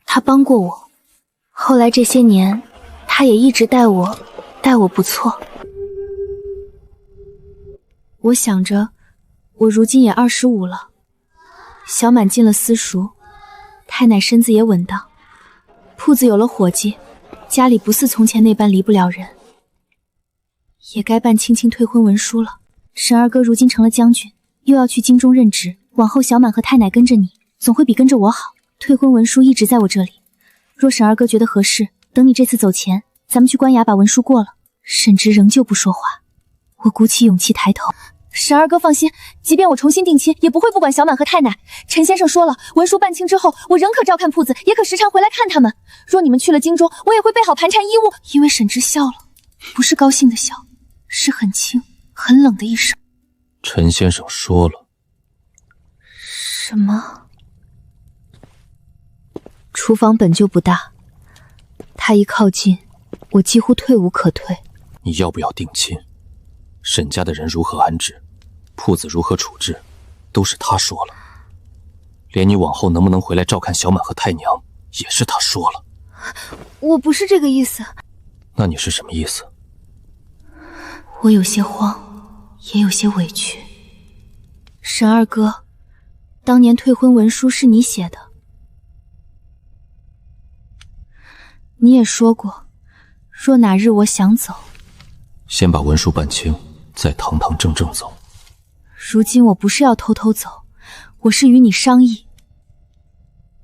他帮过我。后来这些年，他也一直待我不错。我想着，我如今也25了。小满进了私塾，太奶身子也稳当，铺子有了伙计，家里不似从前那般离不了人。也该办青青退婚文书了。沈二哥如今成了将军，又要去京中任职，往后小满和太奶跟着你，总会比跟着我好。退婚文书一直在我这里，若沈二哥觉得合适，等你这次走前，咱们去官衙把文书过了。沈直仍旧不说话，我鼓起勇气抬头。沈二哥放心，即便我重新定亲，也不会不管小满和太奶。陈先生说了，文书办清之后，我仍可照看铺子，也可时常回来看他们。若你们去了京中，我也会备好盘缠衣物。因为沈直笑了，不是高兴的笑，是很轻很冷的一声。陈先生说了什么？厨房本就不大，他一靠近，我几乎退无可退。你要不要定亲，沈家的人如何安置，铺子如何处置，都是他说了。连你往后能不能回来照看小满和太娘，也是他说了。我不是这个意思。那你是什么意思？我有些慌，也有些委屈。沈二哥，当年退婚文书是你写的，你也说过，若哪日我想走，先把文书办清，再堂堂正正走。如今我不是要偷偷走，我是与你商议。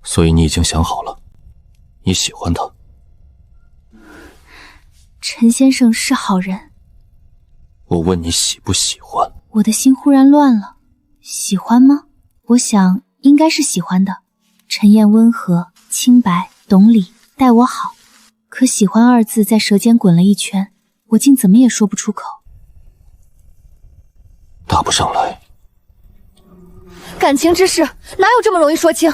所以你已经想好了，你喜欢他。陈先生是好人。我问你喜不喜欢？我的心忽然乱了。喜欢吗？我想应该是喜欢的。陈燕温和、清白、懂礼，待我好。可喜欢二字在舌尖滚了一圈，我竟怎么也说不出口。答不上来。感情之事哪有这么容易说清？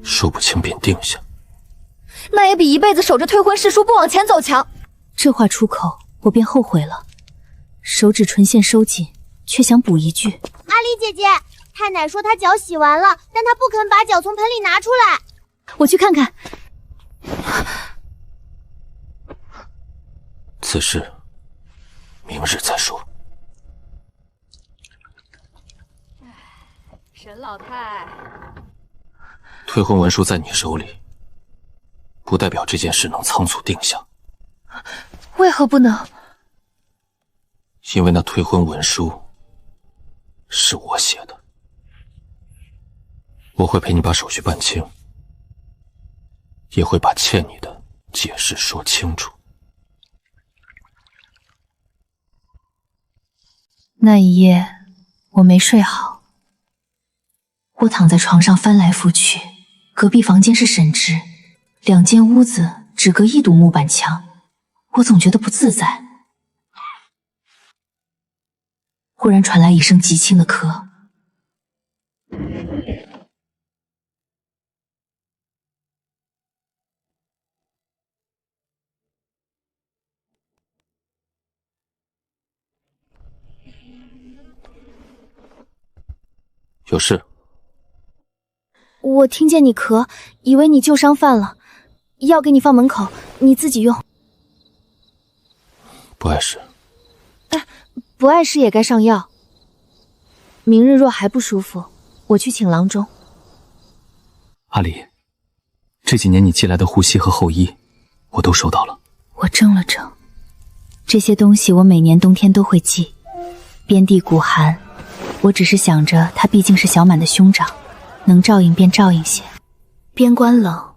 说不清便定下，那也比一辈子守着退婚誓书不往前走强。这话出口，我便后悔了。手指唇线收紧，却想补一句：阿离姐姐，太奶说她脚洗完了，但她不肯把脚从盆里拿出来。我去看看。此事明日再说。沈老太，退婚文书在你手里，不代表这件事能仓促定下。为何不能？因为那退婚文书是我写的，我会陪你把手续办清，也会把欠你的解释说清楚。那一夜我没睡好，我躺在床上翻来覆去，隔壁房间是沈直，2间屋子只隔1堵木板墙，我总觉得不自在。忽然传来一声极轻的咳，有事？我听见你咳，以为你旧伤犯了，药给你放门口，你自己用。不碍事。不碍事也该上药。明日若还不舒服，我去请郎中。阿离，这几年你寄来的护膝和后衣，我都收到了。我怔了怔，这些东西我每年冬天都会寄。边地骨寒，我只是想着他毕竟是小满的兄长，能照应便照应些。边关冷，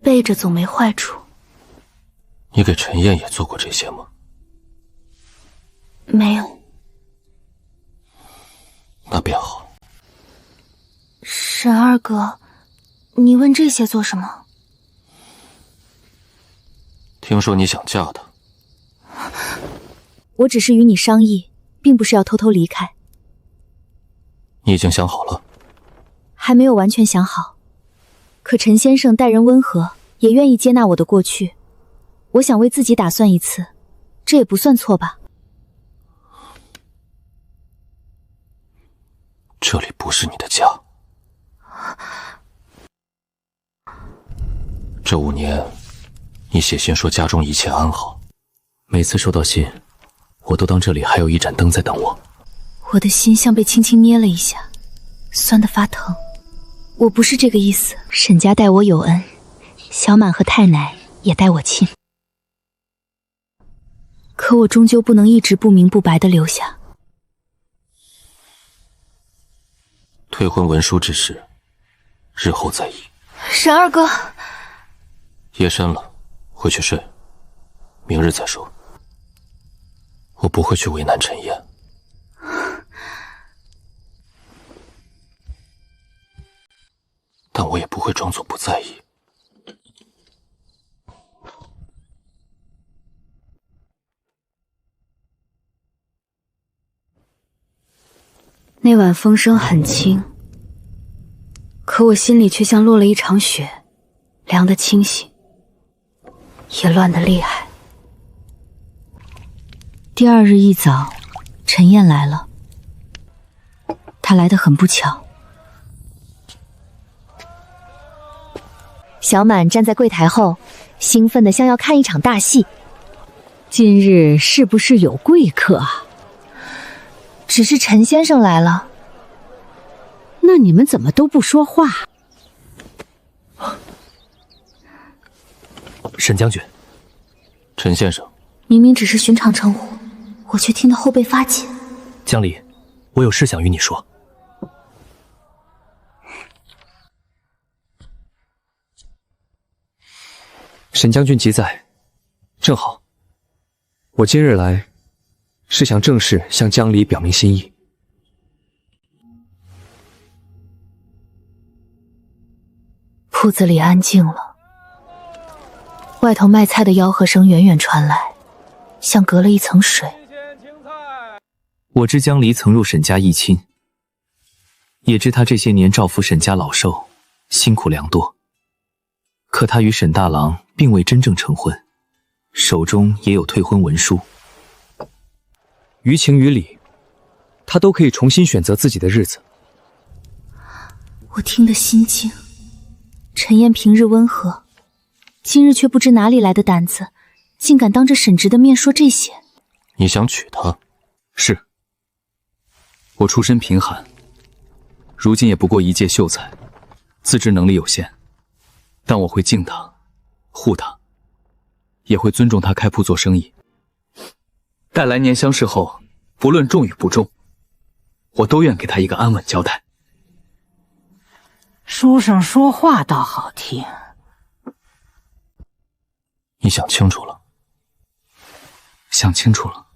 备着总没坏处。你给陈燕也做过这些吗？没有。那便好。沈二哥，你问这些做什么？听说你想嫁他。我只是与你商议，并不是要偷偷离开。你已经想好了？还没有完全想好。可陈先生待人温和，也愿意接纳我的过去。我想为自己打算一次，这也不算错吧。这里不是你的家。这5年，你写信说家中一切安好，每次收到信，我都当这里还有一盏灯在等我。我的心像被轻轻捏了一下，酸得发疼。我不是这个意思。沈家待我有恩，小满和太奶也待我亲。可我终究不能一直不明不白地留下。退婚文书之事，日后再议。沈二哥，夜深了，回去睡，明日再说。我不会去为难陈燕。但我也不会装作不在意。那晚风声很轻，可我心里却像落了一场雪，凉得清醒，也乱得厉害。第2日一早，陈燕来了。她来得很不巧。小满站在柜台后，兴奋得像要看一场大戏。今日是不是有贵客啊？只是陈先生来了。那你们怎么都不说话？沈将军，陈先生，明明只是寻常称呼，我却听得后背发紧。江离，我有事想与你说。沈将军即在，正好。我今日来，是想正式向江离表明心意。铺子里安静了，外头卖菜的吆喝声远远传来，像隔了一层水。我知江离曾入沈家议亲，也知他这些年照拂沈家老寿，辛苦良多。可他与沈大郎并未真正成婚，手中也有退婚文书。于情于理，他都可以重新选择自己的日子。我听得心惊。陈燕平日温和，今日却不知哪里来的胆子，竟敢当着沈直的面说这些。你想娶她？是。我出身贫寒，如今也不过一介秀才，自知能力有限，但我会敬她，护她，也会尊重她开铺做生意。待来年相识后，不论重与不重，我都愿给她一个安稳交代。书生说话倒好听。你想清楚了？想清楚了。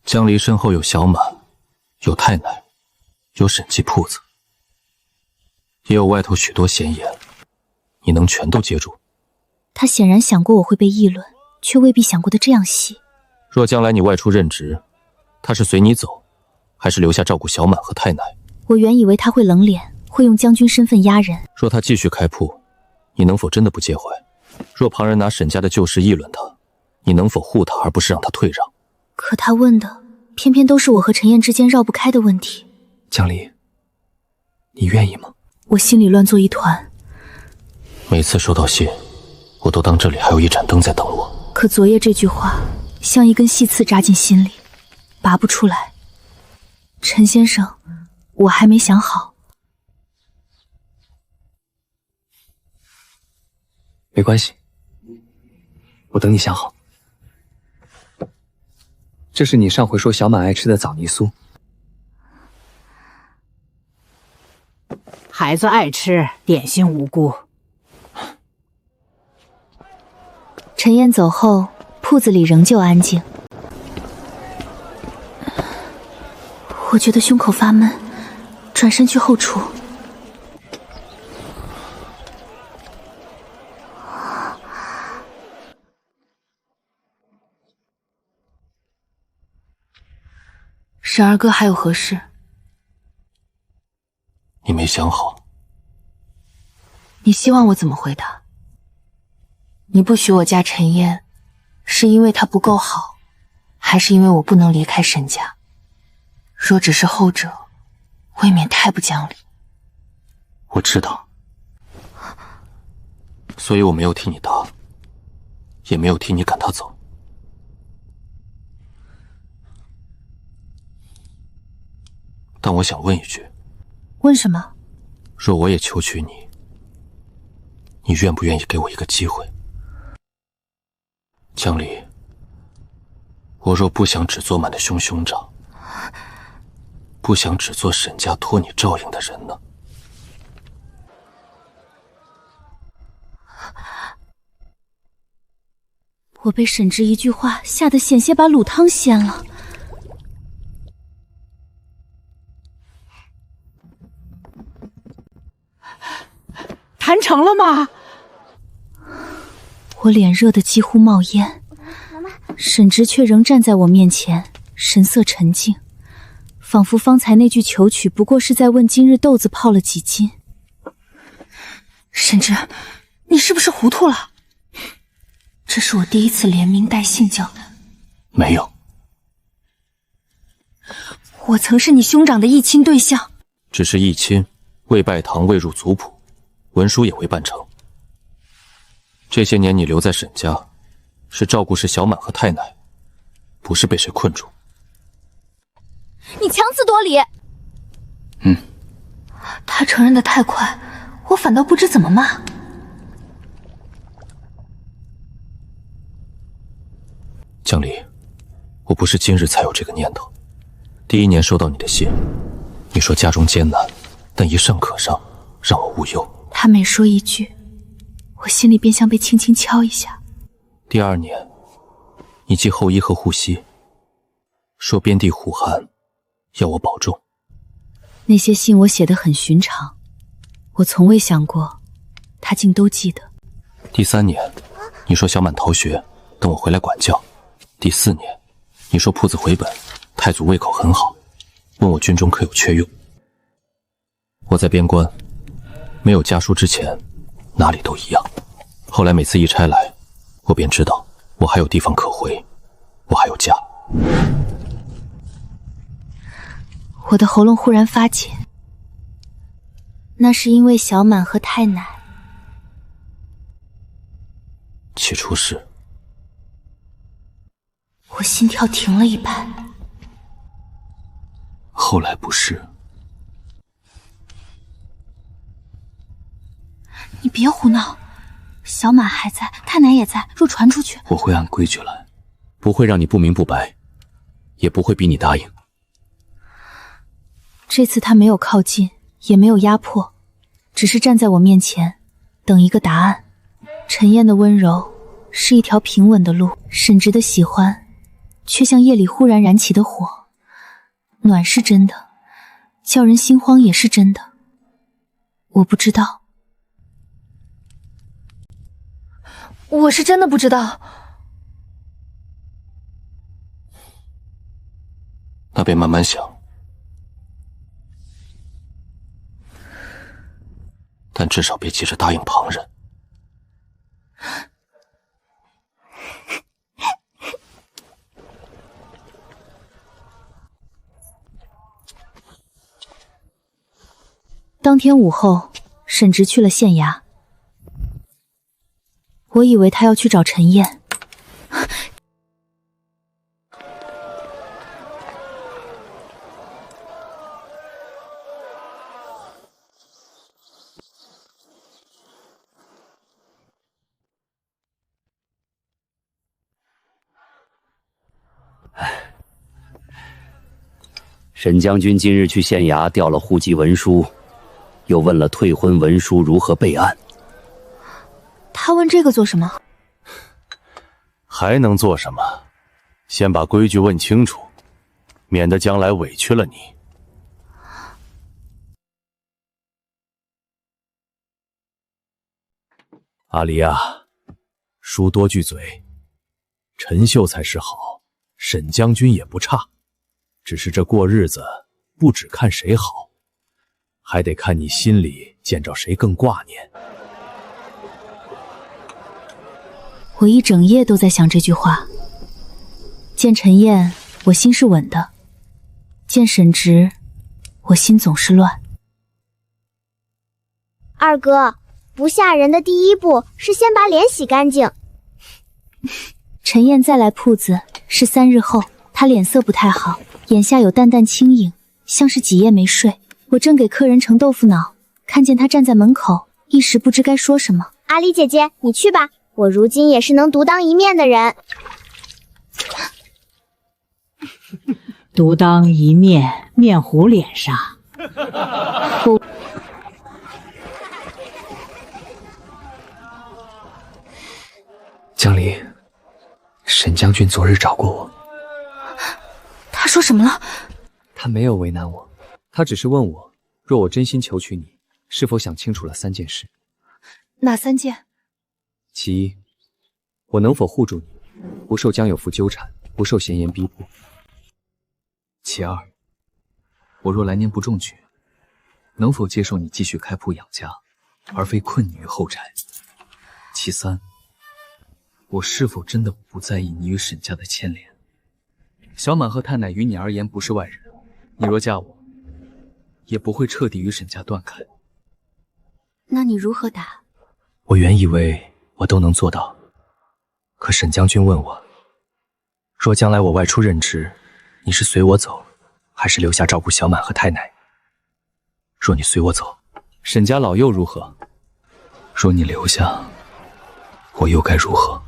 江离身后有小满，有太奶，有沈记铺子，也有外头许多闲言，你能全都接住？他显然想过我会被议论，却未必想过的这样细。若将来你外出任职，他是随你走，还是留下照顾小满和太奶？我原以为他会冷脸，会用将军身份压人。若他继续开铺，你能否真的不介怀？若旁人拿沈家的旧事议论他，你能否护他而不是让他退让？可他问的偏偏都是我和陈燕之间绕不开的问题。江离，你愿意吗？我心里乱作一团。每次收到信，我都当这里还有一盏灯在等我。可昨夜这句话像一根细刺扎进心里，拔不出来。陈先生，我还没想好。没关系，我等你想好。这是你上回说小满爱吃的枣泥酥。孩子爱吃，点心无辜。陈燕走后，铺子里仍旧安静。我觉得胸口发闷，转身去后厨。沈二哥还有何事？你没想好。你希望我怎么回答？你不许我嫁陈燕，是因为她不够好，还是因为我不能离开沈家？若只是后者，未免太不讲理。我知道，所以我没有替你答，也没有替你赶他走。但我想问一句，问什么？若我也求娶你，你愿不愿意给我一个机会？江离，我若不想只做满的兄长，不想只做沈家托你照应的人呢？我被沈直一句话吓得险些把卤汤掀了。谈成了吗？我脸热得几乎冒烟，沈直却仍站在我面前，神色沉静，仿佛方才那句求娶不过是在问今日豆子泡了几斤。沈直，你是不是糊涂了？这是我第一次连名带姓叫他。没有，我曾是你兄长的议亲对象。只是议亲，未拜堂，未入族谱，文书也未办成。这些年你留在沈家，是照顾小满和太奶，不是被谁困住。你强词夺理。他承认的太快，我反倒不知怎么骂。江离，我不是今日才有这个念头。第一年收到你的信，你说家中艰难，但一上可上，让我无忧。他每说一句，我心里便像被轻轻敲一下。第二年，你寄后衣和护膝，说边地苦寒，要我保重。那些信我写得很寻常，我从未想过，他竟都记得。第三年，你说小满逃学，等我回来管教。第四年，你说铺子回本，太祖胃口很好，问我军中可有缺用。我在边关，没有家书之前，哪里都一样。后来每次一差来，我便知道我还有地方可回，我还有家。我的喉咙忽然发紧，那是因为小满和太奶。起初是。我心跳停了一拍。后来不是。你别胡闹，小满还在，太奶也在，若传出去，我会按规矩来，不会让你不明不白，也不会逼你答应。这次他没有靠近，也没有压迫，只是站在我面前，等一个答案。陈燕的温柔是一条平稳的路，沈直的喜欢却像夜里忽然燃起的火，暖是真的，叫人心慌也是真的。我不知道，我是真的不知道。那便慢慢想。但至少别急着答应旁人。当天午后，沈直去了县衙。我以为他要去找陈燕。沈将军今日去县衙调了户籍文书，又问了退婚文书如何备案。他问这个做什么？还能做什么？先把规矩问清楚，免得将来委屈了你。阿离啊，书多句嘴，陈秀才是好，沈将军也不差，只是这过日子不只看谁好，还得看你心里见着谁更挂念。我一整夜都在想这句话。见陈燕，我心是稳的；见沈直，我心总是乱。二哥，不吓人的第一步是先把脸洗干净。陈燕再来铺子是3日后，她脸色不太好，眼下有淡淡青影，像是几夜没睡。我正给客人盛豆腐脑，看见她站在门口，一时不知该说什么。阿离姐姐，你去吧，我如今也是能独当一面的人。独当一面，面糊脸上。江离，沈将军昨日找过我。他说什么了？他没有为难我，他只是问我，若我真心求娶你，是否想清楚了3件事。哪3件？其一，我能否护住你，不受江有夫纠缠，不受闲言逼迫。其二，我若来年不中举，能否接受你继续开铺养家，而非困你于后宅？其三，我是否真的不在意你与沈家的牵连？小满和太奶于你而言不是外人，你若嫁我，也不会彻底与沈家断开。那你如何答？我原以为我都能做到，可沈将军问我，若将来我外出任职，你是随我走，还是留下照顾小满和太奶？若你随我走，沈家老幼如何？若你留下，我又该如何？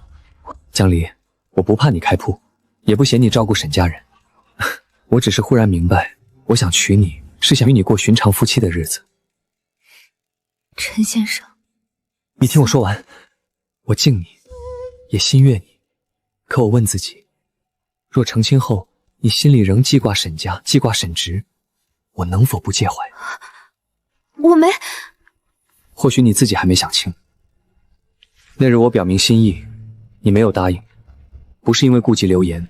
江离，我不怕你开铺，也不嫌你照顾沈家人，我只是忽然明白，我想娶你，是想与你过寻常夫妻的日子。陈先生，你听我说完，我敬你，也心悦你，可我问自己，若成亲后，你心里仍记挂沈家，记挂沈直，我能否不介怀？我没……或许你自己还没想清。那日我表明心意，你没有答应，不是因为顾及流言，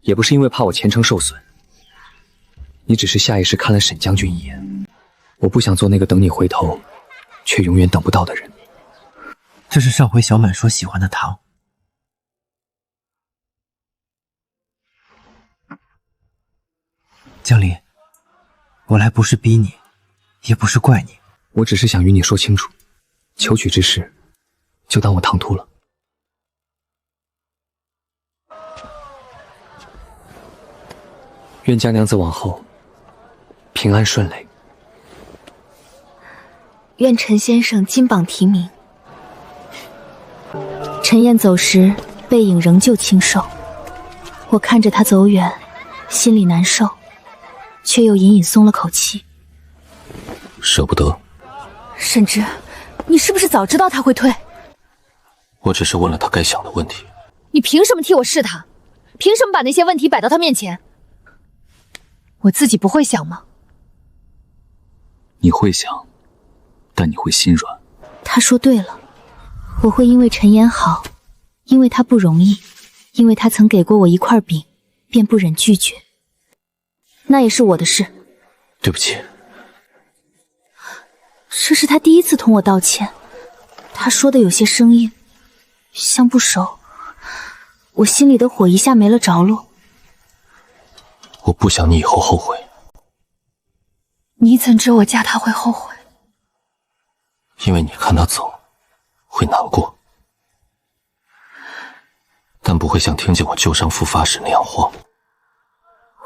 也不是因为怕我前程受损，你只是下意识看了沈将军一眼。我不想做那个等你回头，却永远等不到的人。这是上回小满说喜欢的糖。江离，我来不是逼你，也不是怪你，我只是想与你说清楚，求娶之事，就当我唐突了。愿江娘子往后平安顺累。愿陈先生金榜题名。陈燕走时，背影仍旧清瘦。我看着他走远，心里难受，却又隐隐松了口气。舍不得。沈直，你是不是早知道他会退？我只是问了他该想的问题。你凭什么替我试他？凭什么把那些问题摆到他面前？我自己不会想吗？你会想，但你会心软。他说对了，我会因为陈妍好，因为他不容易，因为他曾给过我一块饼，便不忍拒绝。那也是我的事。对不起。这是他第一次同我道歉，他说的有些生硬，像不熟。我心里的火一下没了着落。我不想你以后后悔。你怎知我嫁他会后悔？因为你看他走，会难过，但不会像听见我旧伤复发时那样慌。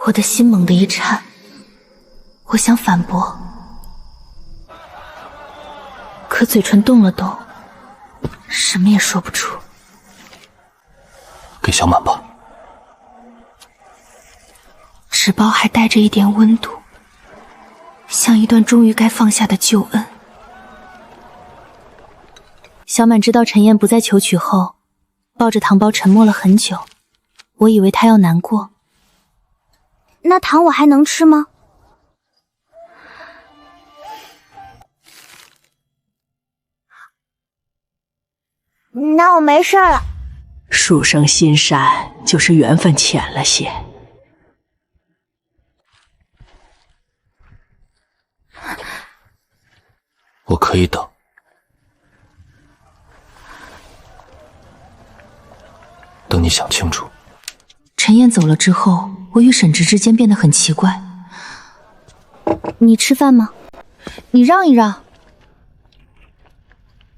我的心猛地一颤，我想反驳，可嘴唇动了动，什么也说不出。给小满吧。纸包还带着一点温度，像一段终于该放下的旧恩。小满知道陈燕不再求娶后，抱着糖包沉默了很久。我以为她要难过。那糖我还能吃吗？那我没事了。书生心善，就是缘分浅了些。我可以等。等你想清楚。陈燕走了之后，我与沈直之间变得很奇怪。你吃饭吗？你让一让。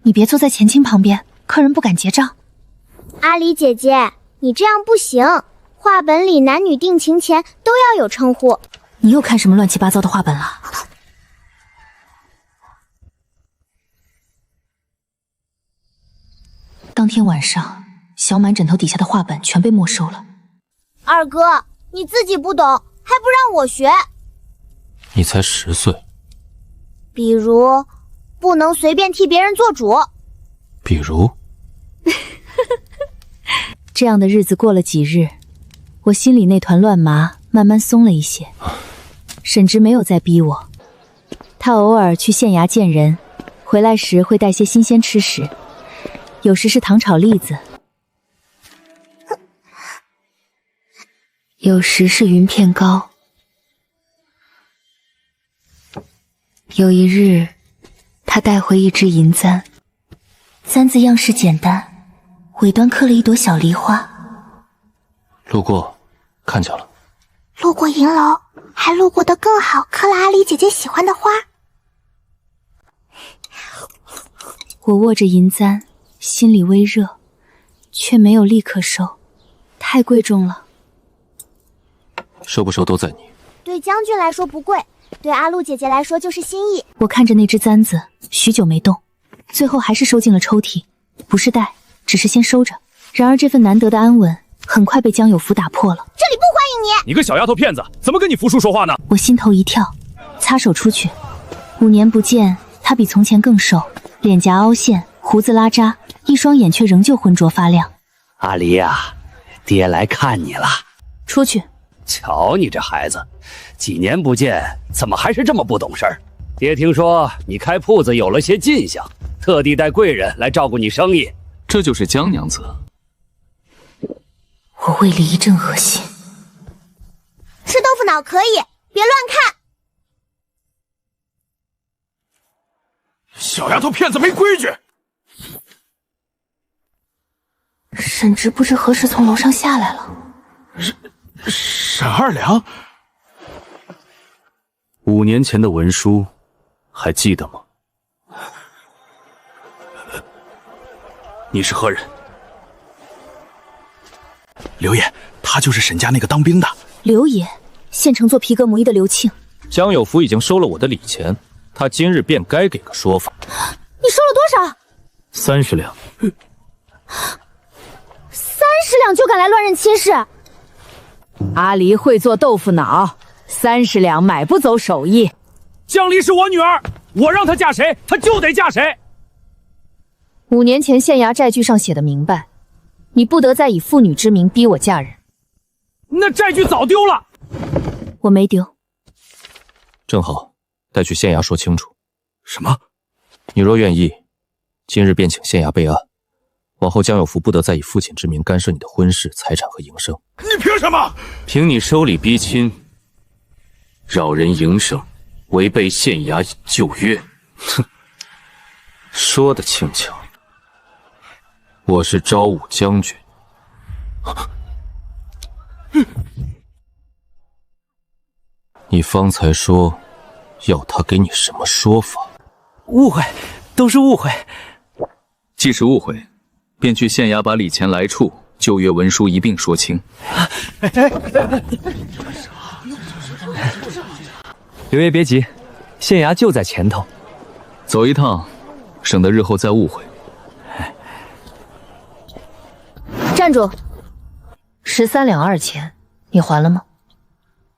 你别坐在前清旁边，客人不敢结账。阿离姐姐，你这样不行。画本里男女定情前都要有称呼。你又看什么乱七八糟的画本了？当天晚上，小满枕头底下的画本全被没收了。二哥，你自己不懂，还不让我学。你才10岁。比如，不能随便替别人做主。比如，这样的日子过了几日，我心里那团乱麻慢慢松了一些。沈直没有再逼我，他偶尔去县衙见人，回来时会带些新鲜吃食，有时是糖炒栗子，有时是云片糕。有一日，他带回一只银簪，簪子样式简单，尾端刻了一朵小梨花。路过，看见了。路过银楼，还路过的更好，刻了阿离姐姐喜欢的花。我握着银簪，心里微热，却没有立刻收，太贵重了。收不收都在你。对将军来说不贵，对阿露姐姐来说就是心意。我看着那只簪子，许久没动，最后还是收进了抽屉，不是戴，只是先收着。然而这份难得的安稳，很快被江有福打破了。这里不欢迎你！你个小丫头片子，怎么跟你福叔说话呢？我心头一跳，擦手出去。5年不见，他比从前更瘦，脸颊凹陷，胡子拉碴，一双眼却仍旧浑浊发亮。阿离呀，爹来看你了。出去。瞧你这孩子，几年不见，怎么还是这么不懂事儿？爹听说你开铺子有了些进项，特地带贵人来照顾你生意。这就是江娘子。我胃里一阵恶心。吃豆腐脑可以，别乱看。小丫头片子没规矩。沈直不知何时从楼上下来了。沈二娘，5年前的文书还记得吗？你是何人？刘爷，他就是沈家那个当兵的。刘爷，县城做皮革母衣的刘庆。江有福已经收了我的礼钱，他今日便该给个说法。你收了多少？30两。30两就敢来乱认亲事？阿离会做豆腐脑，30两买不走手艺。江离是我女儿，我让她嫁谁，她就得嫁谁。 5年前县衙债据上写的明白，你不得再以妇女之名逼我嫁人。那债据早丢了，我没丢。正好，带去县衙说清楚。什么？你若愿意，今日便请县衙备案，往后江有福不得再以父亲之名干涉你的婚事、财产和营生。你凭什么？凭你收礼逼亲，扰人营生，违背县衙旧约。哼，说得轻巧。 我是昭武将军。你方才说要他给你什么说法？误会，都是误会。既是误会，便去县衙把礼钱来处、旧约文书一并说清。刘爷别急，县衙就在前头，走一趟，省得日后再误会。 站住！13两2钱，你还了吗？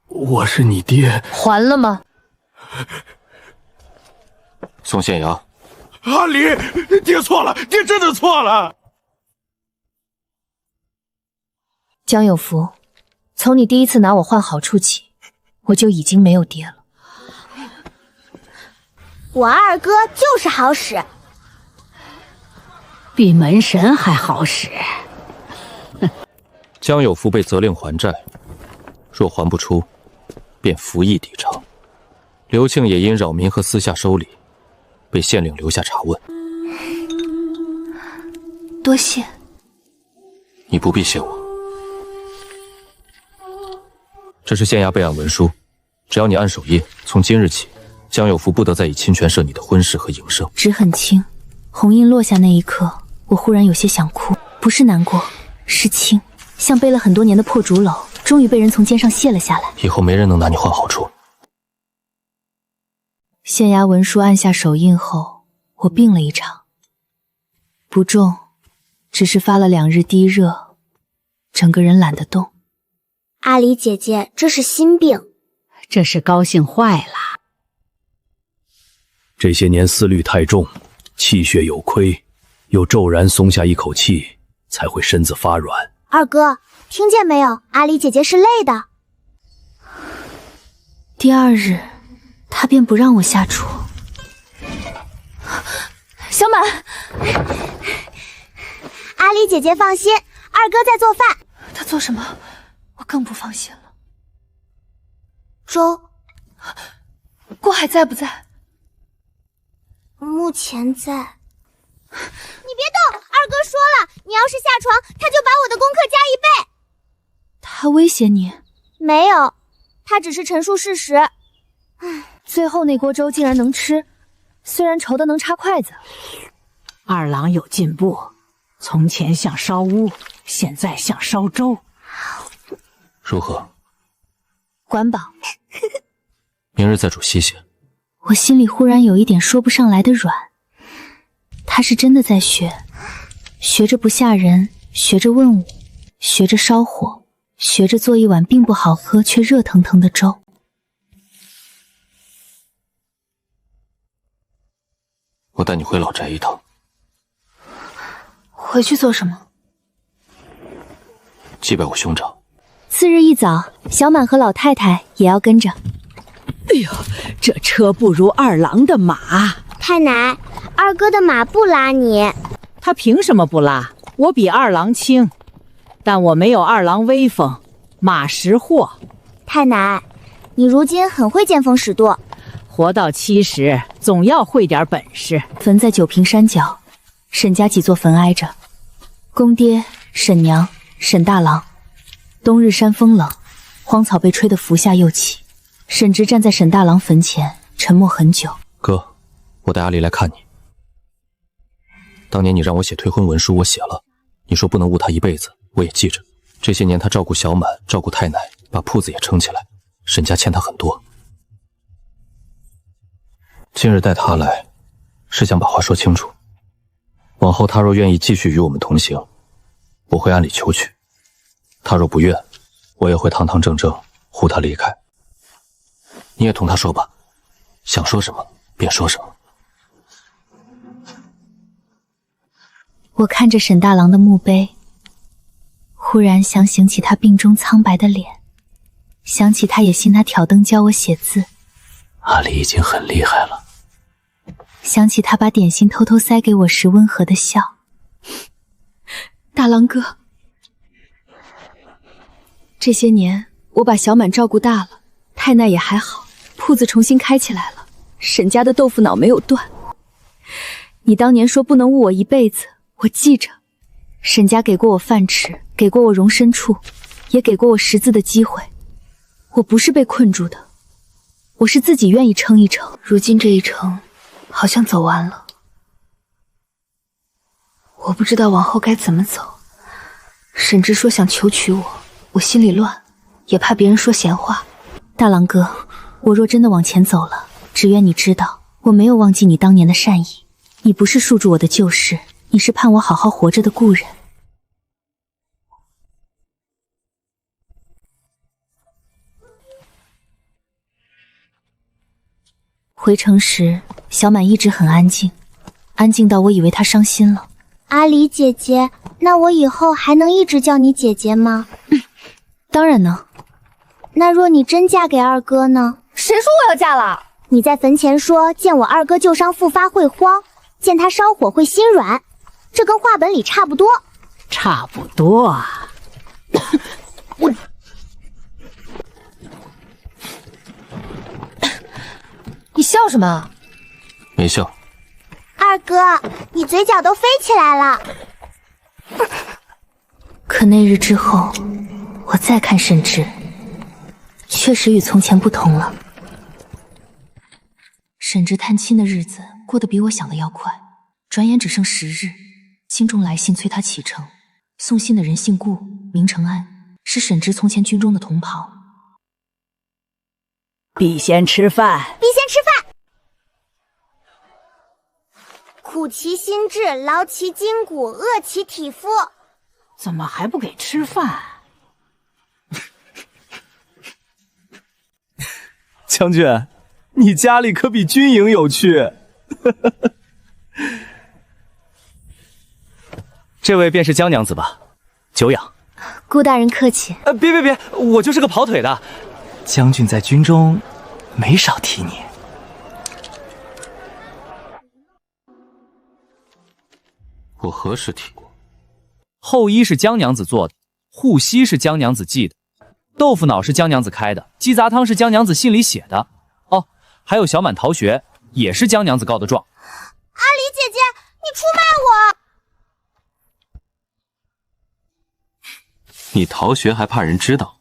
我是你爹，还了吗？送县衙。阿离，爹错了，爹真的错了。江有福，从你第一次拿我换好处起，我就已经没有爹了。我二哥就是好使，比门神还好使。 江有福被责令还债，若还不出，便服役抵偿。刘庆也因扰民和私下收礼，被县令留下查问。多谢。你不必谢我。这是县衙备案文书，只要你按手印，从今日起江有福不得再以侵权涉你的婚事和营生。纸很轻，红印落下那一刻，我忽然有些想哭，不是难过，是轻，像背了很多年的破竹篓，终于被人从肩上卸了下来。以后没人能拿你换好处。县衙文书按下手印后，我病了一场，不重，只是发了2日低热，整个人懒得动。阿离姐姐，这是心病。这是高兴坏了。这些年思虑太重，气血有亏，又骤然松下一口气，才会身子发软。二哥，听见没有？阿离姐姐是累的。第2日，他便不让我下厨。小满，阿离姐姐放心，二哥在做饭。他做什么？我更不放心了。粥，郭海在不在？目前在。你别动，二哥说了，你要是下床，他就把我的功课加1倍。他威胁你？没有，他只是陈述事实。最后那锅粥竟然能吃，虽然稠的能插筷子。二郎有进步，从前像烧乌，现在像烧粥。如何？管饱。明日再煮稀些。我心里忽然有一点说不上来的软。他是真的在学，学着不吓人，学着问我，学着烧火，学着做一碗并不好喝却热腾腾的粥。我带你回老宅一趟。回去做什么？祭拜我兄长。次日一早，小满和老太太也要跟着。哎呦，这车不如二郎的马。太奶，二哥的马不拉你。他凭什么不拉？我比二郎轻，但我没有二郎威风，马识货。太奶，你如今很会见风使舵。活到70，总要会点本事。坟在九平山脚，沈家几座坟挨着，公爹、沈娘、沈大郎。冬日山风冷，荒草被吹得伏下又起。沈直站在沈大郎坟前，沉默很久。哥，我带阿离来看你。当年你让我写退婚文书，我写了。你说不能误他一辈子，我也记着。这些年他照顾小满，照顾太奶，把铺子也撑起来，沈家欠他很多。今日带他来，是想把话说清楚。往后他若愿意继续与我们同行，我会按理求娶；他若不愿，我也会堂堂正正护他离开。你也同他说吧，想说什么便说什么。我看着沈大郎的墓碑，忽然想醒起他病中苍白的脸，想起他也信他挑灯教我写字。阿离已经很厉害了。想起他把点心偷偷塞给我时温和的笑。大郎哥，这些年我把小满照顾大了，太奶也还好，铺子重新开起来了，沈家的豆腐脑没有断。你当年说不能误我一辈子，我记着。沈家给过我饭吃，给过我容身处，也给过我识字的机会。我不是被困住的，我是自己愿意撑一撑。如今这一程好像走完了，我不知道往后该怎么走。沈直说想求娶我，我心里乱，也怕别人说闲话。大郎哥，我若真的往前走了，只愿你知道，我没有忘记你当年的善意。你不是束住我的旧事，你是盼我好好活着的故人。回城时，小满一直很安静，安静到我以为她伤心了。阿离姐姐，那我以后还能一直叫你姐姐吗？当然能。那若你真嫁给二哥呢？谁说我要嫁了？你在坟前说见我二哥旧伤复发会慌，见他烧火会心软，这跟话本里差不多。差不多啊。你笑什么？没笑。二哥，你嘴角都飞起来了。可那日之后，我再看沈直，确实与从前不同了。沈直探亲的日子过得比我想的要快，转眼只剩10日。京中来信催他启程，送信的人姓顾，名承安，是沈直从前军中的同袍。必先吃饭，必先吃饭。苦其心志，劳其筋骨，饿其体肤。怎么还不给吃饭？将军，你家里可比军营有趣。这位便是江娘子吧？久仰。顾大人客气。别，我就是个跑腿的。将军在军中没少提你。我何时提过？后衣是江娘子做的，护膝是江娘子系的，豆腐脑是江娘子开的，鸡杂汤是江娘子信里写的。哦，还有小满逃学也是江娘子告的状。阿离姐姐，你出卖我！你逃学还怕人知道？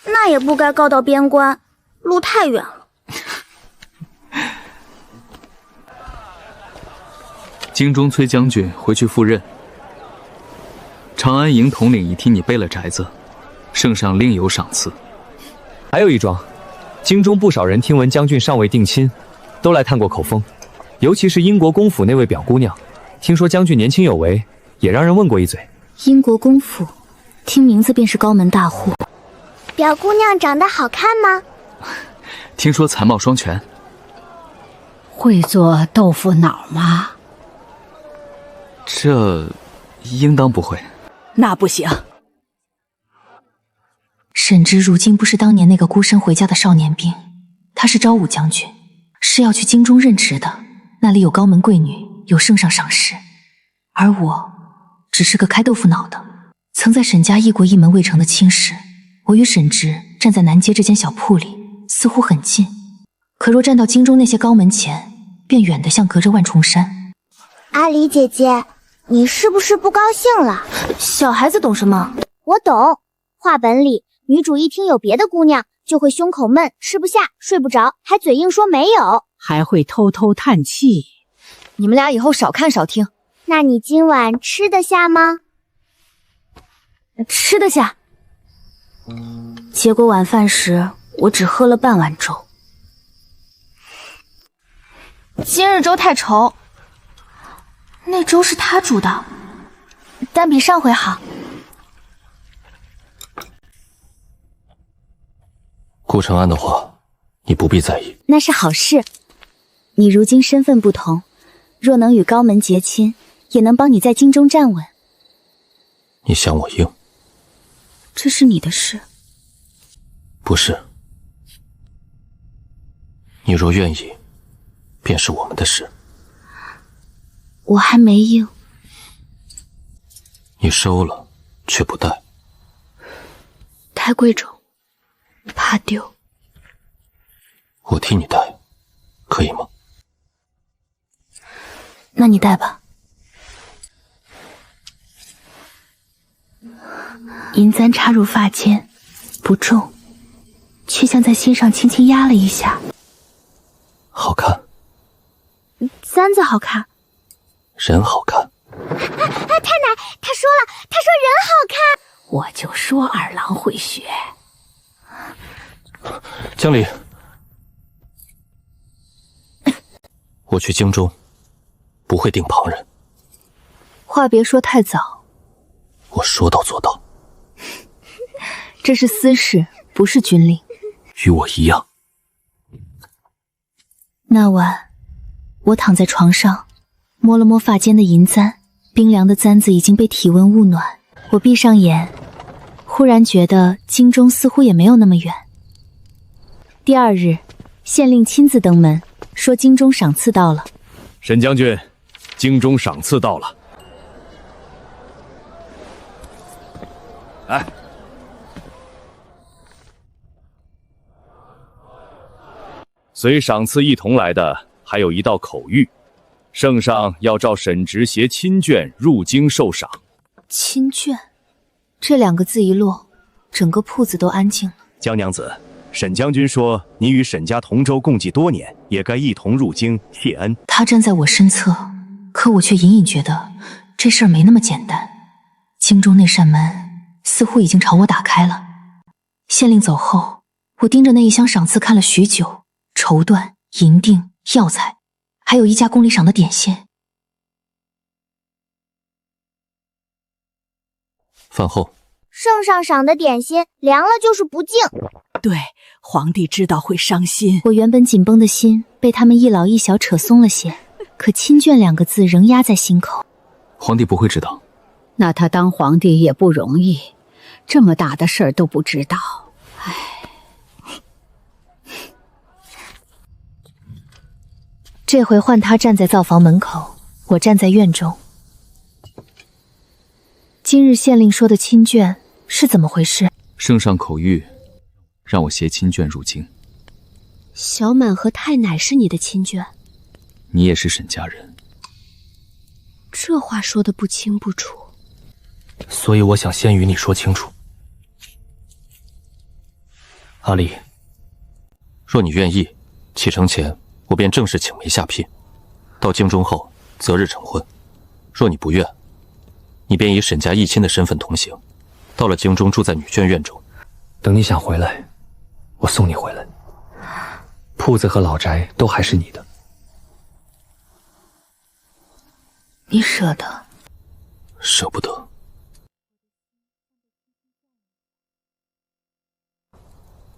那也不该告到边关，路太远了。京中崔将军回去赴任，长安营统领已替你备了宅子，圣上另有赏赐。还有一桩，京中不少人听闻将军尚未定亲，都来探过口风，尤其是英国公府那位表姑娘，听说将军年轻有为，也让人问过一嘴。英国公府，听名字便是高门大户。表姑娘长得好看吗？听说才貌双全。会做豆腐脑吗？这应当不会。那不行。沈直如今不是当年那个孤身回家的少年兵，他是昭武将军，是要去京中任职的，那里有高门贵女，有圣上赏识。而我只是个开豆腐脑的，曾在沈家议过一门未成的亲事。我与沈直站在南街这间小铺里，似乎很近，可若站到京中那些高门前，便远得像隔着万重山。阿离姐姐，你是不是不高兴了？小孩子懂什么？我懂。话本里，女主一听有别的姑娘，就会胸口闷，吃不下，睡不着，还嘴硬说没有，还会偷偷叹气。你们俩以后少看少听。那你今晚吃得下吗？吃得下。结果晚饭时，我只喝了半碗粥。今日粥太稠，那粥是他煮的，但比上回好。顾承安的话，你不必在意。那是好事。你如今身份不同，若能与高门结亲，也能帮你在京中站稳。你想我应？这是你的事。不是。你若愿意，便是我们的事。我还没应。你收了，却不带。太贵重，怕丢。我替你带，可以吗？那你带吧。银簪插入发间，不重，却像在心上轻轻压了一下。好看。簪子好看。人好看。太奶，他说了，他说人好看。我就说二郎会学。江离，我去京中，不会定旁人。话别说太早。我说到做到。这是私事，不是军令。与我一样。那晚，我躺在床上，摸了摸发间的银簪，冰凉的簪子已经被体温捂暖。我闭上眼，忽然觉得京中似乎也没有那么远。第二日，县令亲自登门，说京中赏赐到了。沈将军，京中赏赐到了。来。随赏赐一同来的，还有一道口谕，圣上要召沈直携亲眷入京受赏。亲眷，这2个字一落，整个铺子都安静了。江娘子，沈将军说你与沈家同舟共济多年，也该一同入京谢恩。他站在我身侧，可我却隐隐觉得这事儿没那么简单。京中那扇门似乎已经朝我打开了。县令走后，我盯着那一箱赏赐看了许久，绸缎、银锭、药材，还有一家宫里赏的点心。饭后，圣上赏的点心凉了就是不敬。对，皇帝知道会伤心。我原本紧绷的心被他们一老一小扯松了些，可亲眷2个字仍压在心口。皇帝不会知道。那他当皇帝也不容易，这么大的事儿都不知道。唉。这回换他站在灶房门口，我站在院中。今日县令说的亲眷是怎么回事？圣上口谕，让我携亲眷入京。小满和太奶是你的亲眷，你也是沈家人。这话说得不清不楚。所以我想先与你说清楚。阿离，若你愿意，启程前我便正式请媒下聘，到京中后择日成婚。若你不愿，你便以沈家义亲的身份同行，到了京中住在女眷院中。等你想回来，我送你回来。铺子和老宅都还是你的。你舍得？舍不得。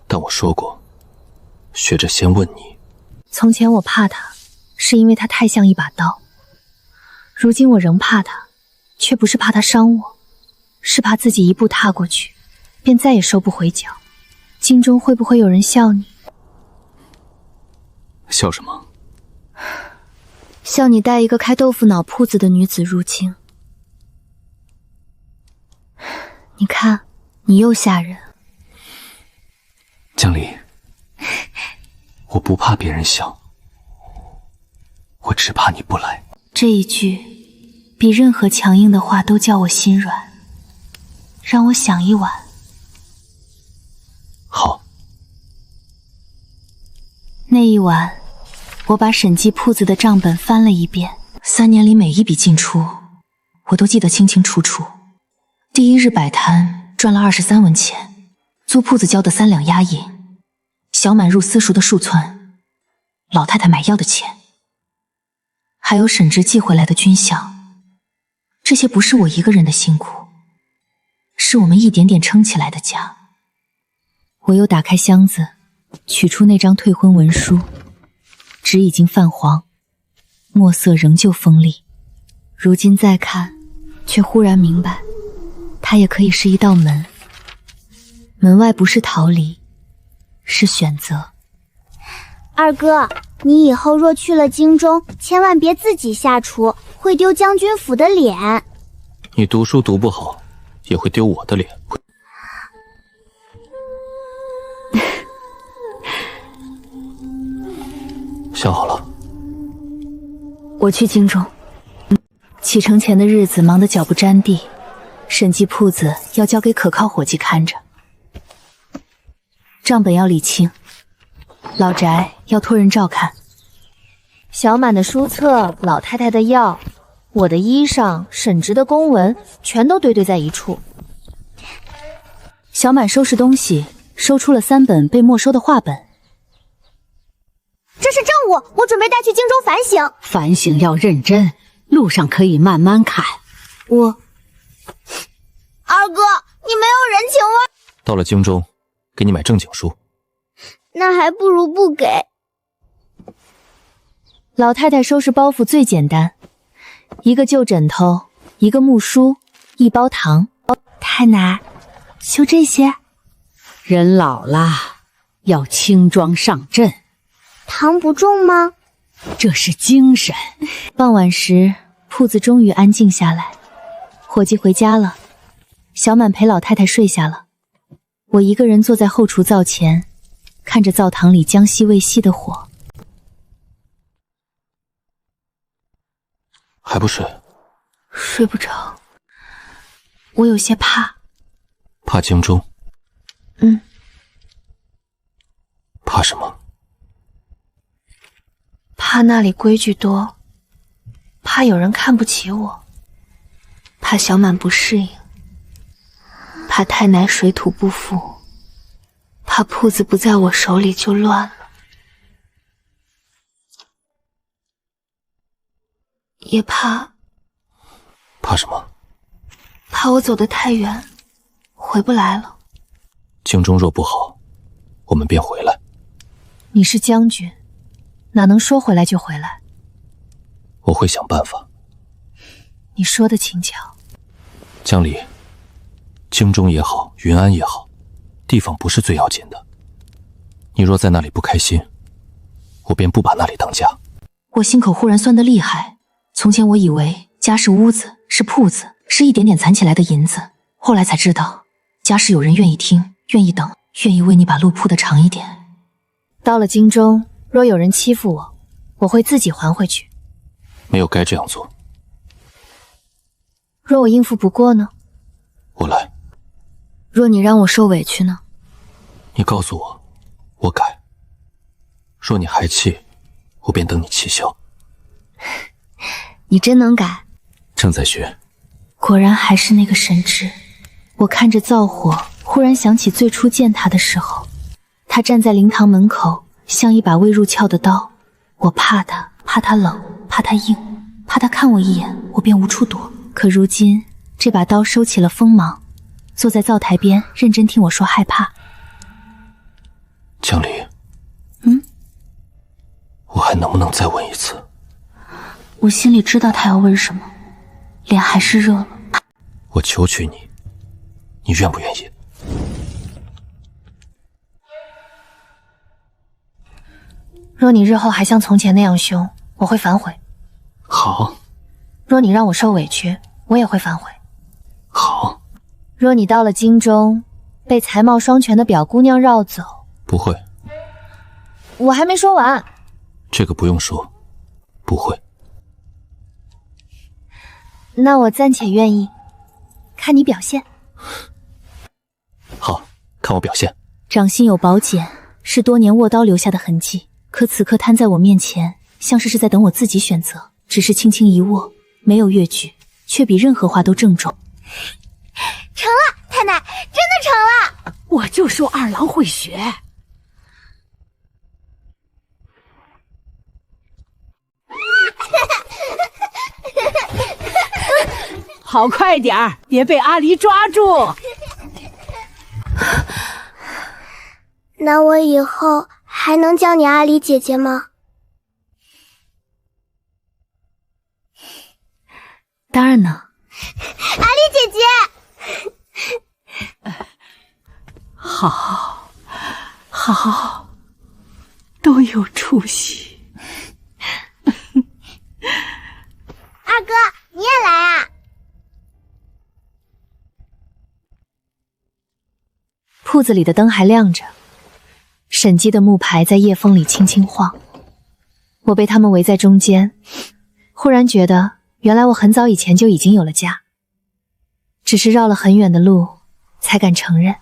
但我说过，学着先问你。从前我怕他，是因为他太像一把刀。如今我仍怕他，却不是怕他伤我，是怕自己一步踏过去，便再也收不回脚。京中会不会有人笑你？笑什么？笑你带一个开豆腐脑铺子的女子入京。你看，你又吓人。江离，我不怕别人笑，我只怕你不来。这一句比任何强硬的话都叫我心软，让我想一晚。好。那一晚，我把审计铺子的账本翻了一遍，3年里每一笔进出，我都记得清清楚楚。第1日摆摊赚了23文钱，租铺子交的3两押银，小满入私塾的数寸，老太太买药的钱，还有沈直寄回来的军饷。这些不是我一个人的辛苦，是我们一点点撑起来的家。我又打开箱子，取出那张退婚文书，纸已经泛黄，墨色仍旧锋利。如今再看，却忽然明白，它也可以是一道门。门外不是逃离，是选择。二哥，你以后若去了京中，千万别自己下厨，会丢将军府的脸。你读书读不好，也会丢我的脸。想好了？我去京中。启程前的日子忙得脚不沾地，审计铺子要交给可靠伙计看着，账本要理清，老宅要托人照看，小满的书册、老太太的药、我的衣裳、沈直的公文，全都堆在一处。小满收拾东西，收出了3本被没收的画本。这是证物，我准备带去京中反省。反省要认真，路上可以慢慢看。二哥，你没有人情味。到了京中，给你买正经书。那还不如不给。老太太收拾包袱最简单，一个旧枕头，一个木梳，一包糖。太奶，就这些？人老了，要轻装上阵。糖不重吗？这是精神。傍晚时，铺子终于安静下来，伙计回家了，小满陪老太太睡下了。我一个人坐在后厨灶前，看着灶堂里将熄未熄的火。还不睡？睡不着，我有些怕。怕京中？怕什么？怕那里规矩多，怕有人看不起我，怕小满不适应，怕太奶水土不服，怕铺子不在我手里就乱了，也怕什么？怕我走得太远，回不来了。京中若不好，我们便回来。你是将军，哪能说回来就回来？我会想办法。你说的轻巧。江离，京中也好，云安也好，地方不是最要紧的。你若在那里不开心，我便不把那里当家。我心口忽然酸得厉害。从前我以为家是屋子，是铺子，是一点点攒起来的银子，后来才知道，家是有人愿意听，愿意等，愿意为你把路铺得长一点。到了京中，若有人欺负我，我会自己还回去。没有该这样做。若我应付不过呢？我来。若你让我受委屈呢？你告诉我，我改。若你还气，我便等你气消。你真能改。正在学。果然还是那个神智。我看着灶火，忽然想起最初见他的时候，他站在灵堂门口，像一把未入鞘的刀。我怕他，怕他冷，怕他硬，怕他看我一眼，我便无处躲。可如今这把刀收起了锋芒，坐在灶台边，认真听我说害怕。江离，我还能不能再问一次？我心里知道他要问什么，脸还是热了。我求娶你，你愿不愿意？若你日后还像从前那样凶，我会反悔。好。若你让我受委屈，我也会反悔。好。若你到了京中，被才貌双全的表姑娘绕走，不会。我还没说完。这个不用说，不会。那我暂且愿意，看你表现。好，看我表现。掌心有宝剪，是多年握刀留下的痕迹，可此刻摊在我面前，像是在等我自己选择。只是轻轻一握，没有越矩，却比任何话都郑重。成了，太奶，真的成了！我就说二郎会学。好，快点儿，别被阿离抓住。那我以后还能叫你阿离姐姐吗？当然能。阿离姐姐，好，好，都有出息。二哥，你也来啊！铺子里的灯还亮着，沈姬的木牌在夜风里轻轻晃。我被他们围在中间，忽然觉得原来我很早以前就已经有了家，只是绕了很远的路才敢承认。